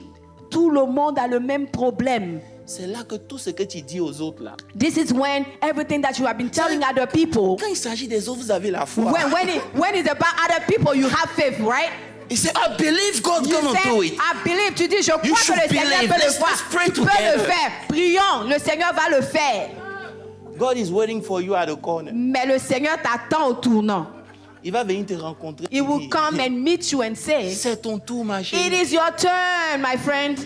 tout le monde a le même problème. C'est là que tout ce que tu dis aux autres là. This is when everything that you have been telling other people, Quand il s'agit des autres, vous avez la foi. when it's about other people, you have faith, right? Et c'est I believe God You gonna say, do it. I believe. Tu dis, je crois que should le Seigneur believe. peut le Let's faire. pray Tu peux le together. faire. Prions, le Seigneur va le faire. God is waiting for you at the corner. Mais le Seigneur t'attend au tournant. Il va venir te rencontrer. He will come and meet you and say, c'est ton tour, ma it chérie. is your turn, my friend.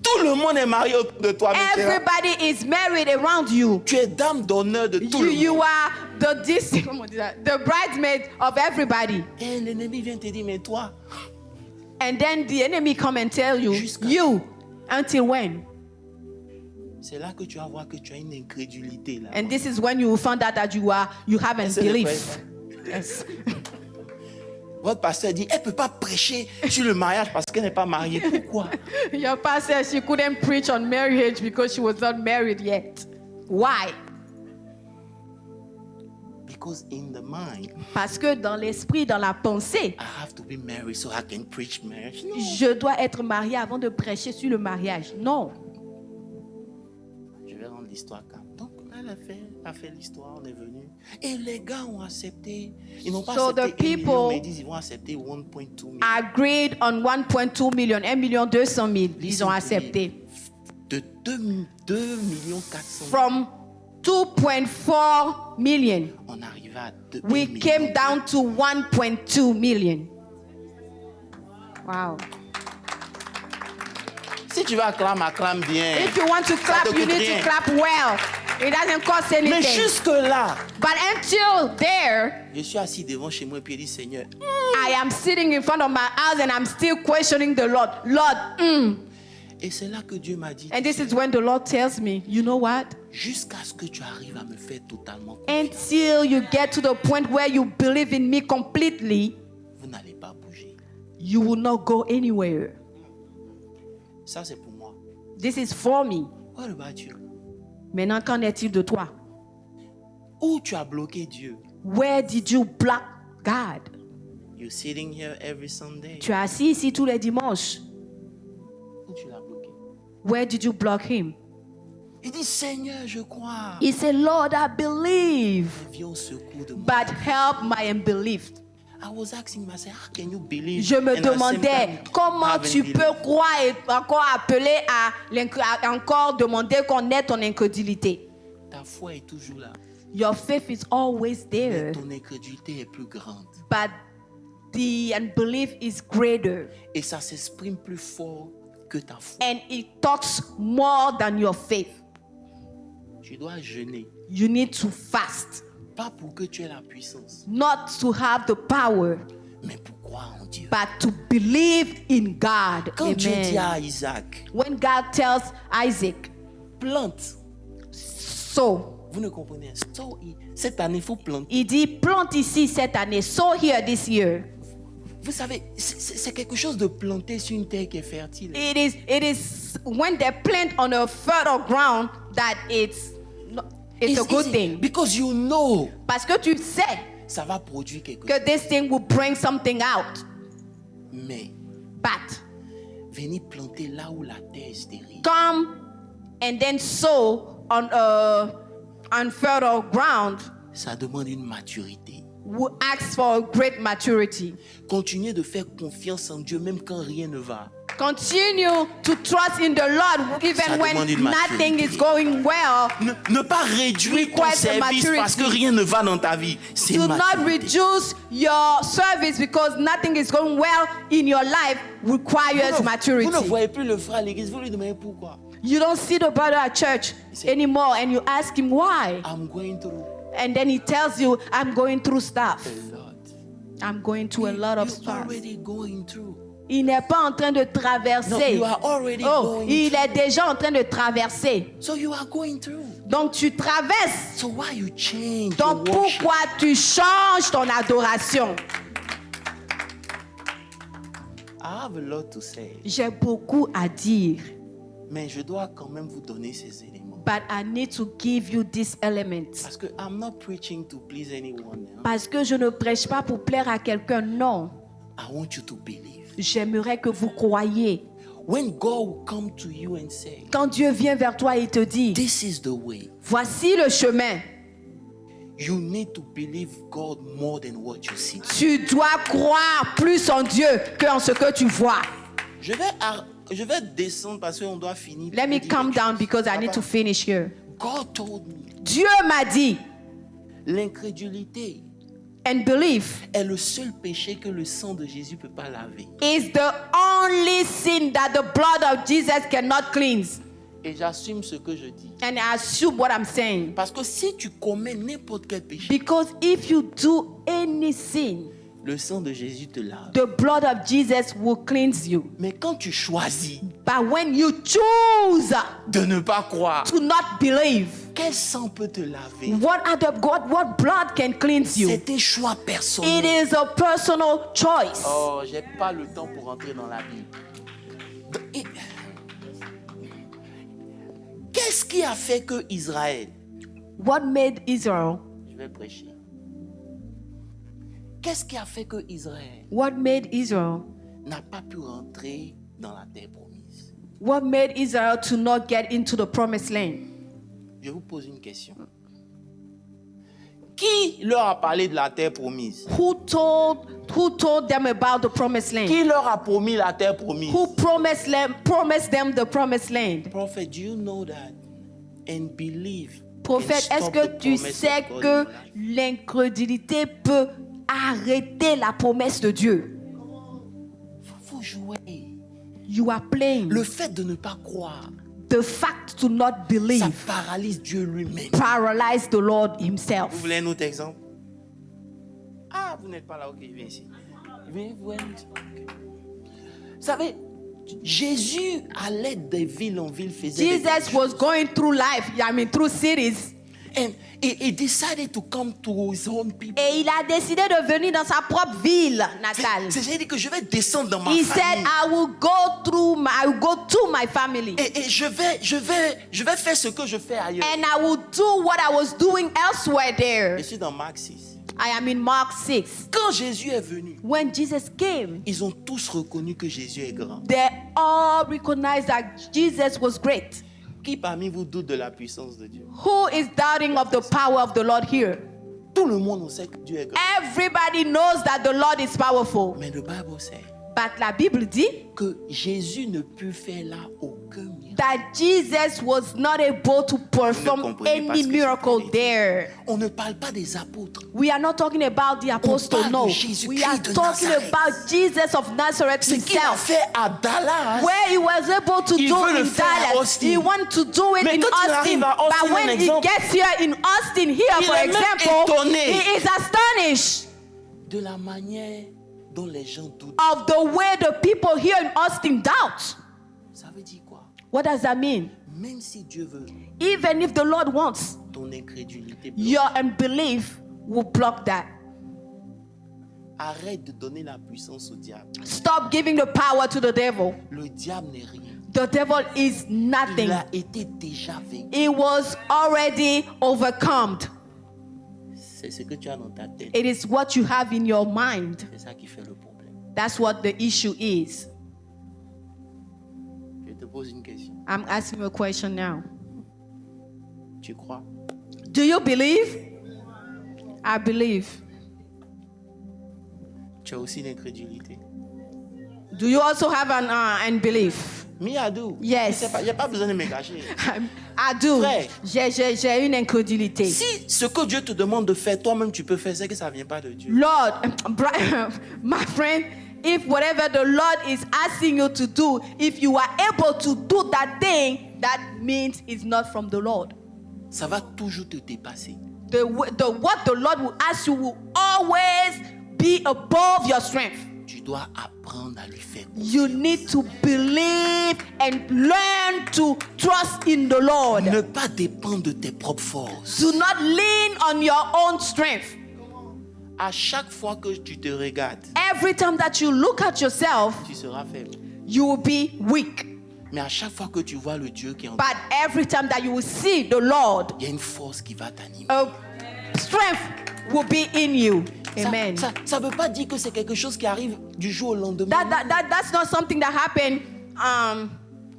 Tout le monde est marié autour de toi. mais tu es là. Everybody is married around you. Tu es dame d'honneur de tout le You monde. are the bridesmaid of everybody. Et l'ennemi vient te dire, mais toi, And then the enemy come and tell you, Jusqu'à- you, until when? c'est là que tu vas voir que tu as une incrédulité là. And this is when you will find out that you haven't Est-ce que je belief. Yes. Votre pasteur dit, elle ne peut pas prêcher sur le mariage parce qu'elle n'est pas mariée. Pourquoi? Your pastor said she couldn't preach on marriage because she was not married yet. Why? Because in the mind, Parce que dans l'esprit, dans la pensée, I have to be married so I can preach marriage. No. je dois être mariée avant de prêcher sur le mariage. Non. Je vais rendre l'histoire calme. Donc, elle a fait l'histoire, on est venu. Et les gars ont accepté. Ils n'ont pas So accepté the 1 million, people mais ils disent ils vont accepter 1.2 million. Agreed on 1.2 million, 1,2 million. Ils ont Listen to accepté. me. De 2 millions 400 000, From 2.4 million, on arrivait à 2 we millions. came down to 1.2 million. Wow. Si tu vas acclame bien. If you want to clap, te you coûte need rien. to clap well. It doesn't cost Mais anything. jusque-là, But until there, je suis assis devant chez moi et puis il dit, Seigneur, I am sitting in front of my house and I'm still questioning the Lord. Lord, et c'est là que Dieu m'a dit, And this is when the Lord tells me, you know what? jusqu'à ce que tu arrives à me faire totalement confiance, Until you get to the point where you believe in me completely, vous n'allez pas bouger. you will not go anywhere. Ça, c'est pour moi. This is for me. What about you? Maintenant, qu'en est-il de toi? Où tu as bloqué Dieu? Where did you block God? You're sitting here every Sunday. Tu es assis ici tous les dimanches. Où tu l'as bloqué? Where did you block him? Il dit, Seigneur, je crois. He said, Lord, I believe, Viens au secours de moi. but help my unbelief. I was asking myself, how can you believe? Je me and at the same demandais time comment haven't tu believed? peux croire et encore appeler à encore demander qu'on ait ton incrédulité. Ta foi est toujours là. Your faith is always Mais there, ton incrédulité est plus grande. but the unbelief is greater Et ça s'exprime plus fort que ta foi. and it talks more than your faith. Tu dois jeûner. You need to fast, Pas pour que tu aies la puissance, not to have the power, mais pour croire en Dieu. but to believe in God. Quand Dieu dit Amen. à Isaac, When God tells Isaac, plante, sow, vous ne comprenez. So, cette année, il faut planter. il dit plante ici cette année, sow here this year. Vous savez, c'est quelque chose de planter sur une terre qui est fertile. It is when they plant on a fertile ground that it's a good easy thing. because you know Parce que tu sais ça va produire quelque que chose. this thing will bring something out. Mais But venir planter là où la terre est stérile, come and then sow on fertile ground ça demande une maturité. will ask for a great maturity. Continuez de faire confiance en Dieu même quand rien ne va. Continue to trust in the Lord Ça even when demande une nothing maturité. is going well. Ne pas réduire ton Requires a service maturity. parce que rien ne va dans ta vie. C'est Do not maturité. reduce your service because nothing is going well in your life requires Vous maturity. ne voyez plus le frère à l'église, vous lui demandez pourquoi. You don't see the brother at church anymore and you ask him why. I'm going through And then he tells you, I'm going through stuff. a lot. I'm going through a lot of You're stuff. already going through. Il n'est pas en train de No, traverser. you are already Oh, going il through. est déjà en train de traverser. So you are going through. Donc tu traverses. So why you change Donc your worship? pourquoi tu changes ton adoration? I have a lot to say, J'ai beaucoup à dire. mais je dois quand même vous donner ces éléments. But I need to give you these elements. Parce que I'm not preaching to please anyone. Hein? Parce que je ne prêche pas pour plaire à quelqu'un, non. I want you to believe. J'aimerais que vous croyiez. When God will come to you and say, Quand Dieu vient vers toi et te dit, this is the way, voici le chemin, you need to believe God more than what you see. tu dois croire plus en Dieu qu'en ce que tu vois. Je vais descendre parce qu'on doit finir. Let me Dire calm quelque down chose. because I need Papa, to finish here. God told me, Dieu m'a dit, l'incrédulité and belief est le seul péché que le sang de Jésus ne peut pas laver. is the only sin that the blood of Jesus cannot cleanse. Et j'assume ce que je dis. And I assume what I'm saying. Parce que si tu commets n'importe quel péché, Because if you do any sin, le sang de Jésus te lave. the blood of Jesus will cleanse you. Mais quand tu choisis But when you choose de ne pas croire, to not believe, quel sang peut te laver? what blood can cleanse you? C'est tes choix It personnels. is a personal choice. Oh, j'ai pas le temps pour entrer dans la Bible. Et- Qu'est-ce qui a fait que Israël, What made Israel? je vais prêcher. Qu'est-ce qui a fait que Israël What made Israel? n'a pas pu rentrer dans la terre promise? What made Israel to not get into the promised land? Je vous pose une question. Qui leur a parlé de la terre promise? Who told them about the promised land? Qui leur a promis la terre promise? Who promised them the promised land? Prophet, do you know that unbelief Prophète, can est-ce stop que the tu promise sais of God que in your life? l'incrédulité peut arrêter la promesse de Dieu? Faut jouer. You are playing. Le fait de ne pas croire, The fact to not ça believe paralyse Dieu lui-même. paralyzed the Lord Vous himself. voulez un autre exemple? Ah, vous n'êtes pas là, ok, viens ici. Viens, vous voulez un exemple? Ok. Vous savez, Jésus allait de ville en ville, faisait des Jesus was going through life, through cities. And he decided to come to his own people. Et il a décidé de venir dans sa propre ville natale. C'est-à-dire que je vais descendre dans ma He said, famille. I will go to my family. Et je vais faire ce que je fais ailleurs. And I will do what I was doing elsewhere there. Je suis dans Marc 6. I am in Mark 6. Quand Jésus est venu, When Jesus came, ils ont tous reconnu que Jésus est grand. they all recognized that Jesus was great. Qui parmi vous doute de la puissance de Dieu? Who is doubting of the power of the Lord here? Tout le monde sait que Dieu est grand. Everybody knows that the Lord is powerful. Mais le Bible sait But la Bible dit que Jésus ne peut faire là aucun miracle. that Jesus was not able to perform comprenez pas any ce que miracle je there. On ne parle pas des apôtres. We are not talking about the apostle, parle no. de Jésus-Christ We are de talking Nazareth. about Jesus of Nazareth Ce qu'il a himself. fait à Dallas, Where he was able to Il do veut le in faire à Dallas, Austin. he want to do it Mais in quand il Austin. arrive à Austin, But when un he exemple, gets here in Austin, here il for est même example, étonné. he is astonished de la manière dont les gens doutent. of the way the people here in Austin doubt. Ça veut dire quoi? What does that mean? Même si Dieu veut, Even if the Lord wants, ton incrédulité bloque. your unbelief will block that. Arrête de donner la puissance au diable. Stop giving the power to the devil. Le diable n'est rien. The devil is nothing. Il a été déjà vaincu. It was already overcome. C'est ce que tu as dans ta tête. It is what you have in your mind. C'est ça qui fait le problème. That's what the issue is. Je te pose une question. I'm asking you a question now. Tu crois? Do you believe? I believe. Tu as aussi l'incrédulité. Do you also have an unbelief? Me, I do. Yes. Il n'y a pas besoin de me cacher. I do. Frère. J'ai une incrédulité. Si ce que Dieu te demande de faire, toi-même tu peux faire, c'est que ça ne vient pas de Dieu. Lord, my friend, if whatever the Lord is asking you to do, if you are able to do that thing, that means it's not from the Lord. Ça va toujours te dépasser. What the Lord will ask you will always be above your strength. Tu dois apprendre à lui faire You need to believe and learn to trust in the Lord. Ne pas dépendre de tes propres forces. Do not lean on your own strength. À chaque fois que tu te regardes, Every time that you look at yourself, tu seras faible. you will be weak. Mais à chaque fois que tu vois le Dieu qui est en But every time that you will see the Lord, il y a une force qui va t'animer. strength will be in you. Amen. Ça veut pas dire que c'est quelque chose qui arrive du jour au lendemain. That's not something that happened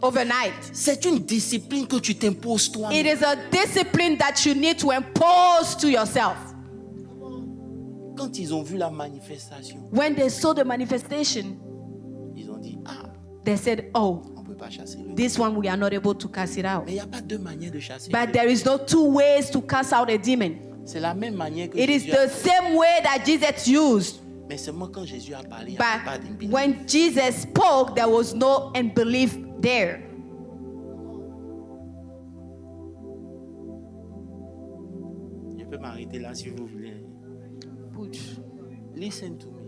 overnight. C'est une discipline que tu t'imposes toi. It is a discipline that you need to impose to yourself. Quand ils ont vu la manifestation, When they saw the manifestation, ils ont dit, ah, they said, oh, on peut pas chasser le diable. this one we are not able to cast it out. Mais il n'y a pas deux manières de chasser. But there is no two ways to cast out a demon. C'est la même manière que It is Jésus a the fait. same way that Jesus used. Mais seulement quand Jésus a parlé, il n'y avait pas But d'unbelief. when Jesus spoke, there was no unbelief there. Je peux m'arrêter là si vous voulez. Listen to me.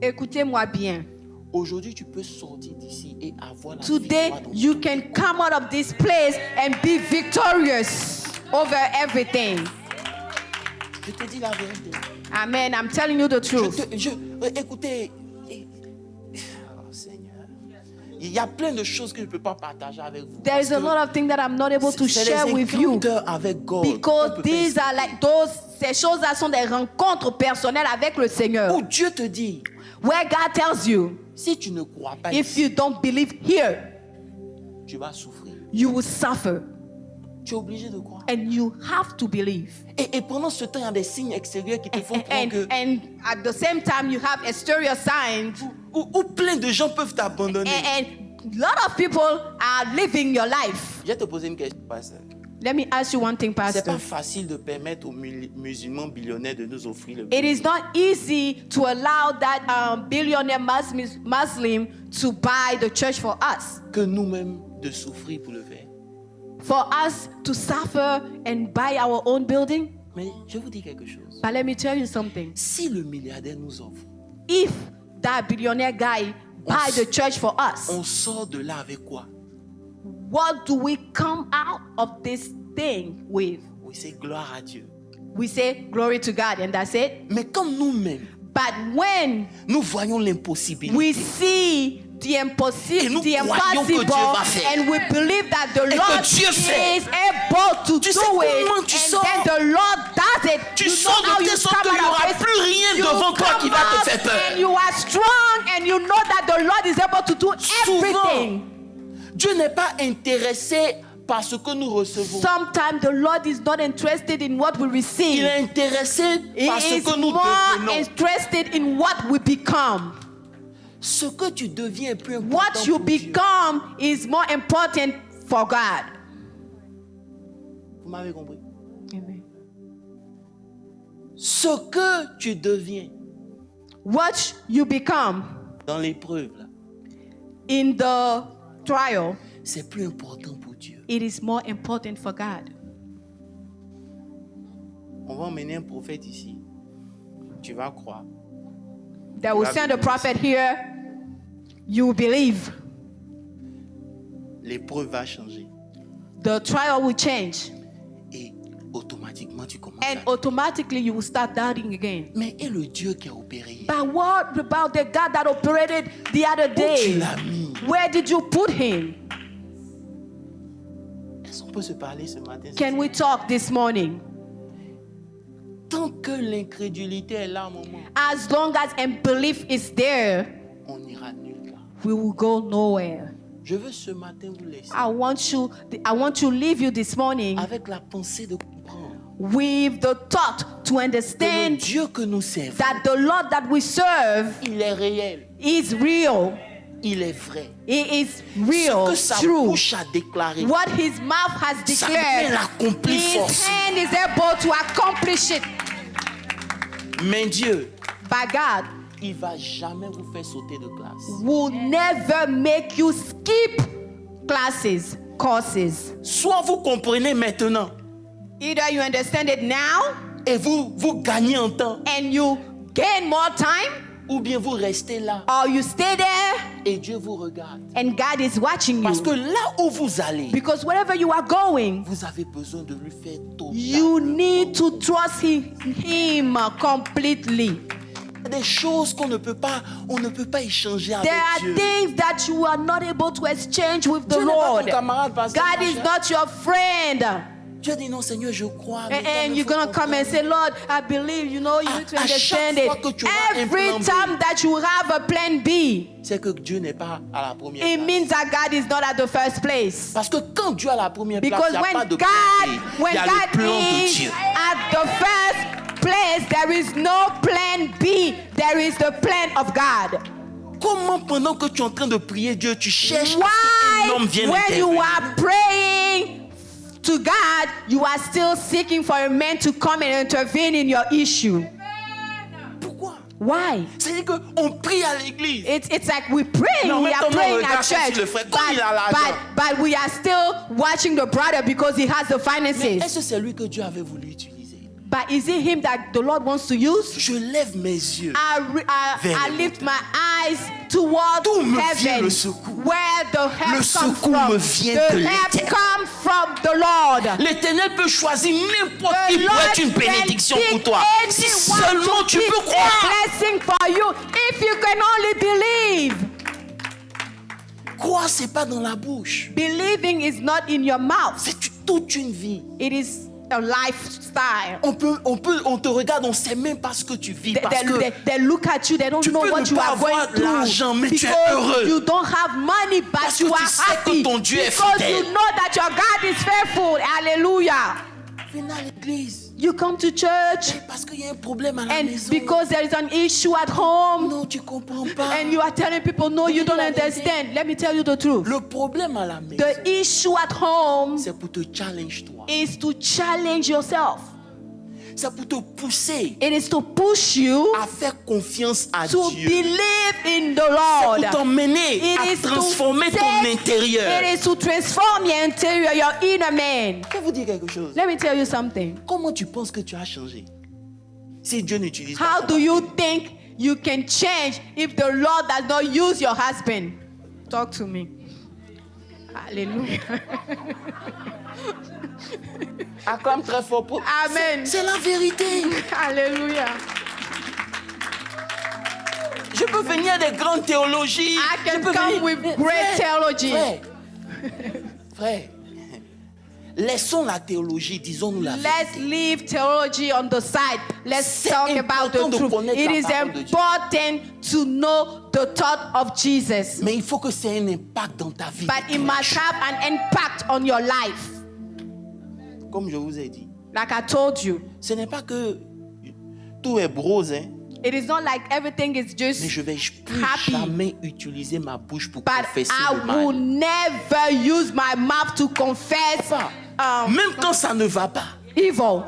Écoutez-moi bien. Aujourd'hui, tu peux sortir d'ici et avoir la Today, victoire dans you tout. can come out of this place and be victorious over everything. Je te dis la vérité. Amen. I'm telling you the truth. Écoutez. Oh, Seigneur. Il y a plein de choses que je ne peux pas partager avec vous. There is a lot of things that I'm not able to C'est share des with you. encounters avec God. qu'on Because peut these pas are like ces choses-là sont des rencontres personnelles avec le Seigneur. Où Dieu te dit, Where God tells you, si tu ne crois pas if ici, you don't believe here, tu vas souffrir. you will suffer. Tu es obligé de croire. And you have to believe. Et pendant ce temps, il y a des signes extérieurs qui te font croire que... And at the same time, you have exterior signs. Où plein de gens peuvent t'abandonner. And a lot of people are living your life. Je vais te poser une question, pasteur. Let me ask you one thing, C'est pas Pastor. facile de permettre aux musulmans billionnaires de nous offrir le It is not easy to allow that billionaire Muslim to buy the church for us. que nous-mêmes de souffrir pour le faire. For us to suffer and buy our own building. Mais je vous dis quelque chose. But let me tell you something. Si le milliardaire nous offre, If that billionaire guy buy the church for us, on sort de là avec quoi? what do we come out of this thing with? Oui, c'est gloire à Dieu. We say glory to God and that's it. Mais comme nous-mêmes, But when nous voyons l'impossibilité. we see the Et nous the croyons que Dieu impossible, va faire. and we believe that the Et que Lord Dieu fait. is able to Tu do sais comment it, tu and sors? then the Lord does it. Tu You know sors de how telle you sorte come qu'il n'y out aura of it. plus rien You devant toi qui come va te out faire peur. and you are strong, and you know that the Lord is able to do everything. Dieu n'est pas intéressé par ce que nous recevons. Sometimes the Lord is not interested in what we Il receive. est intéressé He par ce is que nous more devenons. interested in what we become. Ce que tu deviens est plus important What you pour Dieu. become is more important for God. Vous m'avez compris? Amen. Ce que tu deviens What you become dans l'épreuve, là, in the trial, c'est plus important pour Dieu. it is more important for God. On va emmener un prophète ici. Tu vas croire. They will send a prophet here. You will believe. L'épreuve va changer. The trial will change. Et automatiquement, tu commences And à... automatically you will start doubting again. Mais et le Dieu qui a opéré? But what about the God that operated the other Où tu day? l'as mis? Where did you put him? Est-ce qu'on peut se parler ce matin? Can we talk this morning? Tant que l'incrédulité est là, maman, As long as unbelief is there, on n'ira nulle part. we will go nowhere. Je veux ce matin vous laisser I want to leave you this morning avec la pensée de comprendre with the thought to que le understand Dieu que nous servons, that the Lord that we serve il est réel, is real. il est vrai. He is Ce real, que sa true. bouche a déclaré, What his mouth has sa main declared, l'accomplit his force. hand is able to accomplish it. Mais Dieu, By God, il va jamais vous faire sauter de classe. will never make you skip courses. Soit vous comprenez maintenant Either you understand it now et vous gagnez en temps, and you gain more time, ou bien vous restez là or you stay there et Dieu vous regarde. and God is watching Parce que you. là où vous allez, Because wherever you are going, vous avez besoin de lui faire you totalement. need to trust him completely. Il y a des choses on ne peut pas échanger avec There are Dieu. things that you are not able to exchange with the Dieu n'est pas Lord. ton camarade, pasteur, God mon is cher. not your friend. Dieu dit non, Seigneur, je crois. mais And toi, you're il faut going to come and comprendre. say, Lord, I believe, you need to À understand chaque fois it. que tu auras un Every plan B, time that you have a plan B, C'est que Dieu n'est pas à la première it place. means that God is not at the first place. Parce que quand Dieu est à la première place, Because il n'y a pas when de plan B. when Il y a le God plan de is Dieu. at the first place, there is no plan B. There is the plan of God. Comment pendant que tu es en train de prier Dieu, tu cherches à ce qu'un Why, homme vienne when you intervenir? are praying To God, you are still seeking for a man to come and intervene in your issue. Pourquoi? Why? C'est-à-dire qu'on prie à l'église. It's like we pray, Non, we are maintenant, praying on regarde at ça church, sur le frère, comme il a l'argent. but we are still watching the brother because he has the Mais finances. est-ce que c'est lui que Dieu avait voulu utiliser? But is it him that the Lord wants to use? Je lève mes yeux. I lift my eyes toward D'où me vient heaven, le secours? where the help Le comes secours from. me vient The de help l'Éternel. comes from the Lord. L'Éternel peut choisir n'importe The qui pour être une Lord bénédiction can pour pick toi. Si anyone seulement to tu be peux a croire. blessing for you, if you can only believe. Croire, c'est pas dans la bouche. Believing is not in your mouth. C'est toute une vie. It is a lifestyle. On te regarde, on sait même pas ce que tu vis parce que They look at you, they don't tu know peux what ne you pas are going avoir through. l'argent, mais tu es Because heureux. you don't have money, but Parce que you tu are sais que happy. ton Dieu est Because fidèle. you know that your God is faithful. Hallelujah. viens à l'église. You come to church, Parce qu'il y a un problème à la and maison. because there is an issue at home, Non, tu comprends pas. and you are telling people, no, you don't understand. Let me tell you the truth. Le problème à la maison, The issue at home c'est pour te challenge toi. is to challenge yourself. C'est pour te pousser It is to push you à faire confiance à to Dieu. believe in the C'est Lord. pour t'emmener It à is to transformer ton take- intérieur. It is to transform your interior, your inner man. Je vais vous dire quelque chose. Let me tell you something. Comment tu penses que tu as changé si Dieu n'utilise pas How ton do you mari? think you can change if the Lord does not use your husband? Talk to me. Hallelujah. Acclame très fort pour... Amen. C'est la vérité. Hallelujah. Je peux venir des grandes théologies. I Je can peux come venir- with Mais great theology. Frère, laissons la théologie, disons-nous la vérité. Let's leave theology on the side. Let's C'est talk about important the de truth. connaître It la is parole de Dieu. important to know the thought of Jesus. Mais il faut que ça ait un impact dans ta vie. But it must have an impact on your life. Comme je vous ai dit, Like I told you, ce n'est pas que tout est rose, hein, it is not like everything is mais just, je vais plus Happy. jamais utiliser ma bouche pour but confesser I le will mal. never use my mouth to confess Même quand ça ne va pas, evil.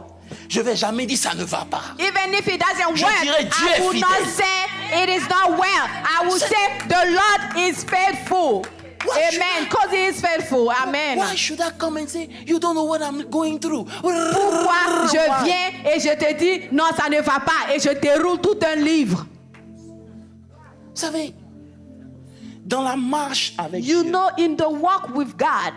je vais jamais dire ça ne va pas. Even if it doesn't Je work, dirais, Dieu I est will not fidèle. say it is not well. I will say the Lord is faithful. Why should Amen. Because he is faithful. Amen. Why should I come and say, you don't know what I'm going through? Pourquoi je Why? viens et je te dis non, ça ne va pas et je déroule tout un livre. Vous savez, dans la marche avec You Dieu, know, in the walk with God,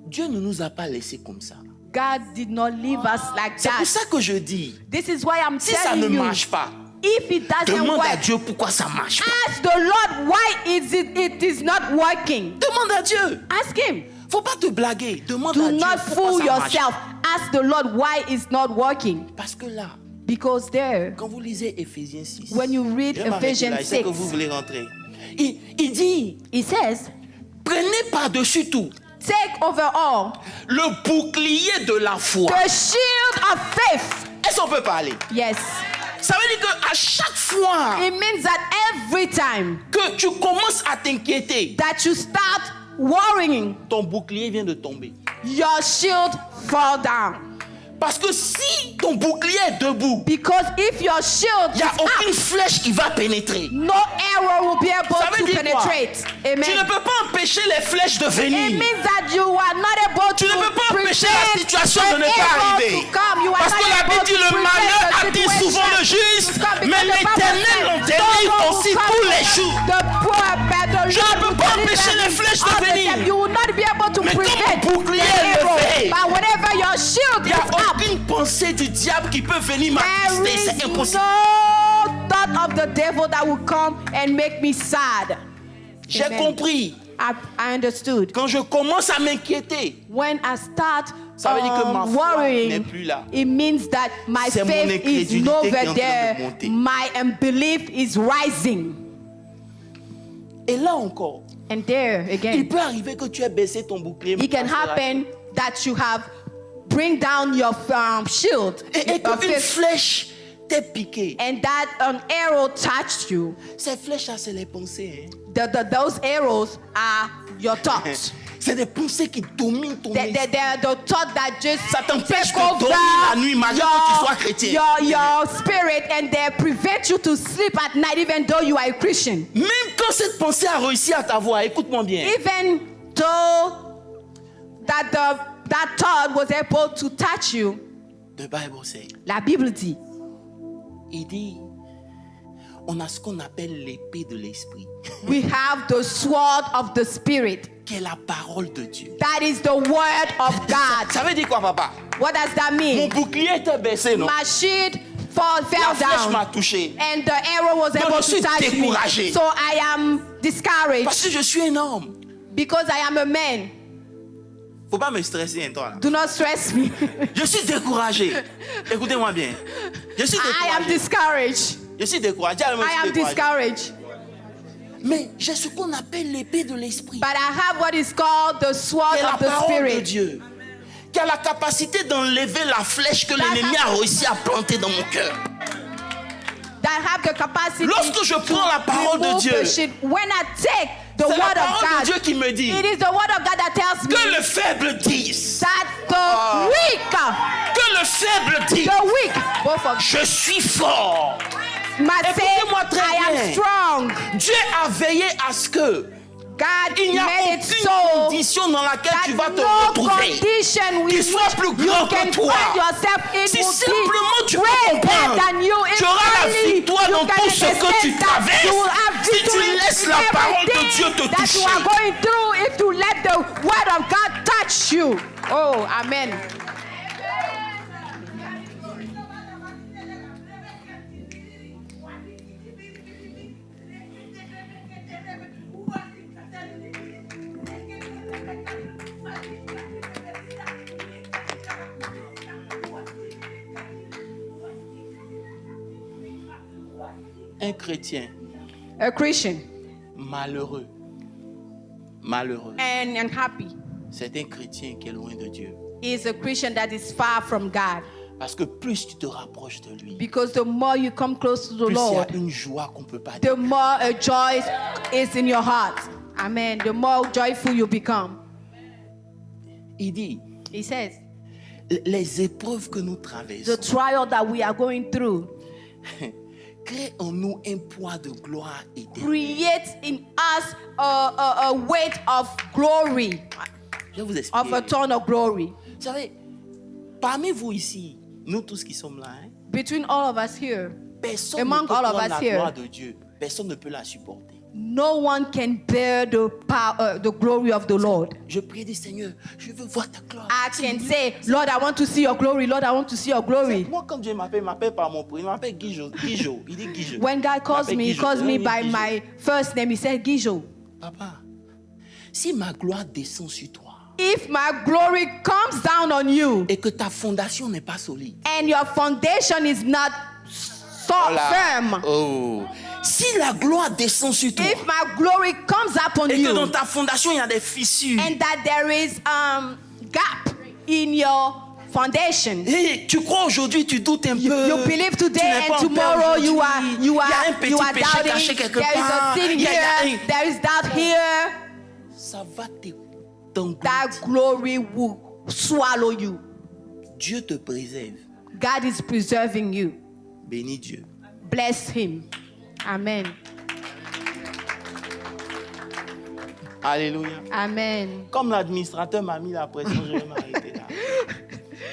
Dieu ne nous a pas laissés comme ça. God did not leave us like C'est pour that. ça que je dis, This is why I'm si ça ne telling you, marche pas, if it doesn't demande à work, Dieu pourquoi ça marche pas. ask the Lord why it is not working. Demande à Dieu. Ask him. Faut pas te blaguer. Demande Do à Dieu not pourquoi fool ça marche yourself. Ask the Lord why it's not working. Parce que là, Because there, quand vous lisez Éphésiens 6, when you read je vais m'arrêter Ephesians là, je sais 6, que vous voulez rentrer. Il dit, it says, prenez par-dessus tout take over all le bouclier de la foi. the shield of faith. Est-ce qu'on peut parler? Yes. Ça veut dire qu'à chaque fois It means that every time que tu commences à t'inquiéter, that you start worrying, ton bouclier vient de tomber. your shield fall down. Parce que si ton bouclier est debout, Because if your shield il is n'y a up, aucune flèche qui va pénétrer. no arrow will be able Ça veut to dire quoi? penetrate. Tu ne Amen. peux pas empêcher les flèches de It venir. means that you are not able Tu to ne peux pas empêcher la prevent situation the de ne pas arrow arriver. to come. You are Parce que not la able Bible dit to le prevent malheur the attire situation souvent le juste, to come, mais because the Bible l'Éternel says, en délivre "No one aussi will tous come les jours. the poor, but the Je Lord ne peux will pas deliver empêcher les them flèches de all the venir. time." You will not be able to Mais comme prevent mon bouclier the est arrow. levé, But whenever your shield Il n'y is a up, aucune pensée du diable qui peut venir there m'attrister. is C'est impossible. no thought of the devil that will come and make me sad. J'ai Amen. compris. I understood. Quand je commence à m'inquiéter, When I start ça veut dire que ma foi n'est worrying, plus là. it means that my C'est mon faith is incrédulité no qui est en train over de there. monter. My unbelief is rising. Et là encore, And there il again, peut arriver que tu aies baissé ton bouclier. it can happen that you have bring down your shield, Et your qu'une faith, flèche t'ait piqué. and that an arrow touched you. Ces flèches-là, c'est les pensées. Hein. Those arrows are your thoughts. C'est des pensées qui dominent ton esprit. The thought that just Ça t'empêche take de dormir la nuit, malgré que tu sois chrétien. your spirit, and they prevent you to sleep at night even though you are a Christian. Même quand cette pensée a réussi à t'avoir, écoute-moi bien. Even though that thought was able to touch you, The Bible says, la Bible dit, il dit, on a ce qu'on appelle l'épée de l'esprit, we have the sword of the spirit. qui est la parole de Dieu. That is the word of God. Ça veut dire quoi, papa? What does that Mon mean? bouclier était baissé, non? My shield La fell flèche m'a down, touché. and the arrow was Donc, able je suis to touch me. découragé. So I am Parce discouraged que je suis un homme. because I am a man. Faut pas me stresser, hein, toi, là. Do not stress me. Je suis découragé. Écoutez-moi bien. Je suis I am découragé. discouraged. Je suis découragé. Dis-le-moi, I je am suis découragé. discouraged. Mais j'ai ce qu'on appelle l'épée de l'esprit. But I have what is called the sword Qui est la of the parole de spirit. Dieu. Qui a la capacité d'enlever la flèche que l'ennemi a réussi à planter dans mon cœur. That have the capacity Lorsque je prends la parole de remove Dieu, the shit. When I take the c'est la word of parole de Dieu God, qui me dit it is the word of God that tells me que le faible dise. that the weak, Que le faible dise. the weak, both of Je suis fort. must say, Écoutez-moi très I am bien. strong. Dieu a veillé à ce que God il n'y a made it aucune so condition dans laquelle tu vas that te no retrouver condition qui with soit which plus you grand que can toi. find yourself in Si will simplement be tu peux way comprendre, better than you. tu auras la Only victoire you dans can tout ce que tu understand that traverses. you will have Si tu victory laisses in la parole de everything Dieu te that you toucher. are going through if you let the word of God touch you. Oh, amen. Un chrétien A Christian malheureux, and unhappy c'est un chrétien qui est loin de Dieu. is a Christian that is far from God. Parce que plus tu te rapproches de lui, Because the more you come close to the plus il y Lord, a une joie qu'on ne peut pas dire. the more a joy is in your heart. Amen. The more joyful you become. Il dit, He says, les épreuves que nous the traversons trial that we are going through créent en nous un poids de gloire éternelle. creates in us a weight of glory, Je vais vous of a expliquer. ton of glory. Vous savez, parmi vous ici, nous tous qui sommes là, hein, Between all of us here, personne Among ne peut all of prendre us la here. gloire de Dieu. Personne ne peut la supporter. no one can bear the power, the glory of the Lord. Je prie du Seigneur, je veux voir ta gloire. I can say, Lord, I want to see your glory. Lord, I want to see your glory. Moi, quand Dieu m'appelle, il m'appelle par mon prénom. Il m'appelle Guijo. Guijo. Il dit Guijo. When God calls me, He calls me by my first name. He said, Gijo. Papa, si ma gloire descend sur toi If my glory comes down on you et que ta fondation n'est pas solide, and your foundation is not so firm, oh, si la gloire descend sur toi if my glory comes up on et que dans you ta fondation il y a des fissures, and that there is gap in your foundation, et tu crois aujourd'hui, tu doutes un peu. you believe Tu today n'es pas and en paix tomorrow aujourd'hui. you are Il y a un petit péché doubting. caché quelque There is part. a sin Il y a here. un- There is doubt here. Ça va That t'engloutir. glory will swallow you. Dieu te préserve. God is preserving you. Bénis Dieu. Bless Him. Amen. Alléluia. Amen. Comme l'administrateur m'a mis la pression, je vais m'arrêter là.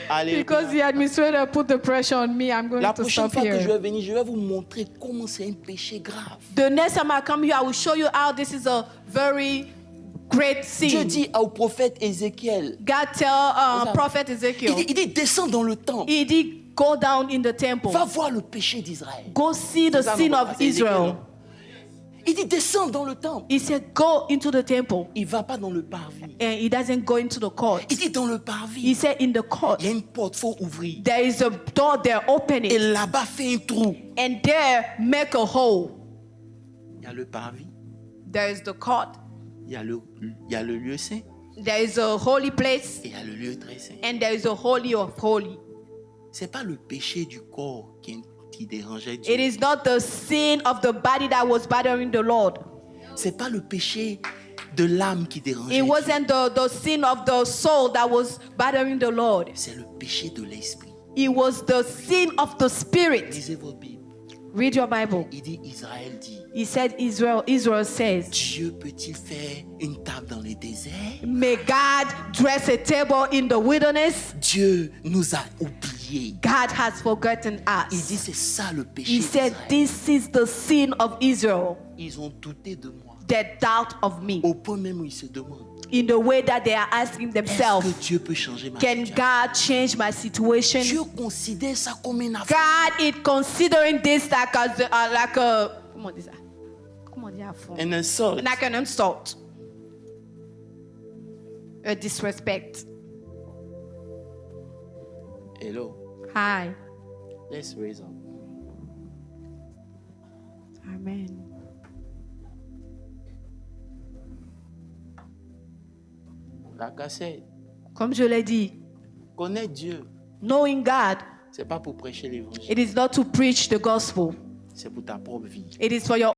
Alléluia. Because the administrator put the pressure on me, I'm going La to prochaine stop fois que je here. vais venir, je vais vous montrer comment c'est un péché grave. The next time I come here, I will show you how this is a very great Dieu sin. dit au prophète Ézéchiel, God tell prophet Ezekiel, il dit descends dans le temple, he did go down in the temple. va voir le péché d'Israël. Go see the C'est ça, sin non? of C'est Ézéchiel, Israel. non? Il dit descends dans le temple. He said, go into the temple. Il va pas dans le parvis. And he doesn't go into the court. Il dit dans le He parvis, said, in the court, il y a une porte, faut ouvrir. there is a door there, open Et it. là-bas, fais un trou. And there, make a hole. Il y a le parvis, There is the court. il y a le lieu saint There is a holy place. et il y a le lieu très saint. And there is a holy of holy. C'est pas le péché du corps qui dérangeait It Dieu. is not the sin of the body that was bothering the Lord. C'est pas le péché de l'âme qui dérangeait It Dieu. wasn't the sin of the soul that was bothering the Lord. C'est le péché de l'esprit. It was the sin of the spirit. Lisez votre Bible. Read your Bible. Il dit, Israël dit, He said, Israel says, Dieu peut-il faire une table dans les déserts? may God dress a table in the wilderness? Dieu nous a oubliés. God has forgotten Il us. dit, c'est ça le péché He said, d'Israël. this is the sin of Israel, Ils ont douté de moi. the doubt of me. Au point même où ils se demandent, In the way that they are asking est-ce themselves, que Dieu peut changer ma can situation? God change my situation? Dieu considère ça comme une affaire. God is considering this like a comment on dit ça? Comment on dit à fond? Un insult. Like an insult, a disrespect. Hello. Hi. Let's raise up. Amen. La cassette. Comme je l'ai dit, Connaître Dieu, knowing God, c'est pas pour prêcher l'évangile, it is not to preach the gospel. c'est pour ta propre vie. It is for your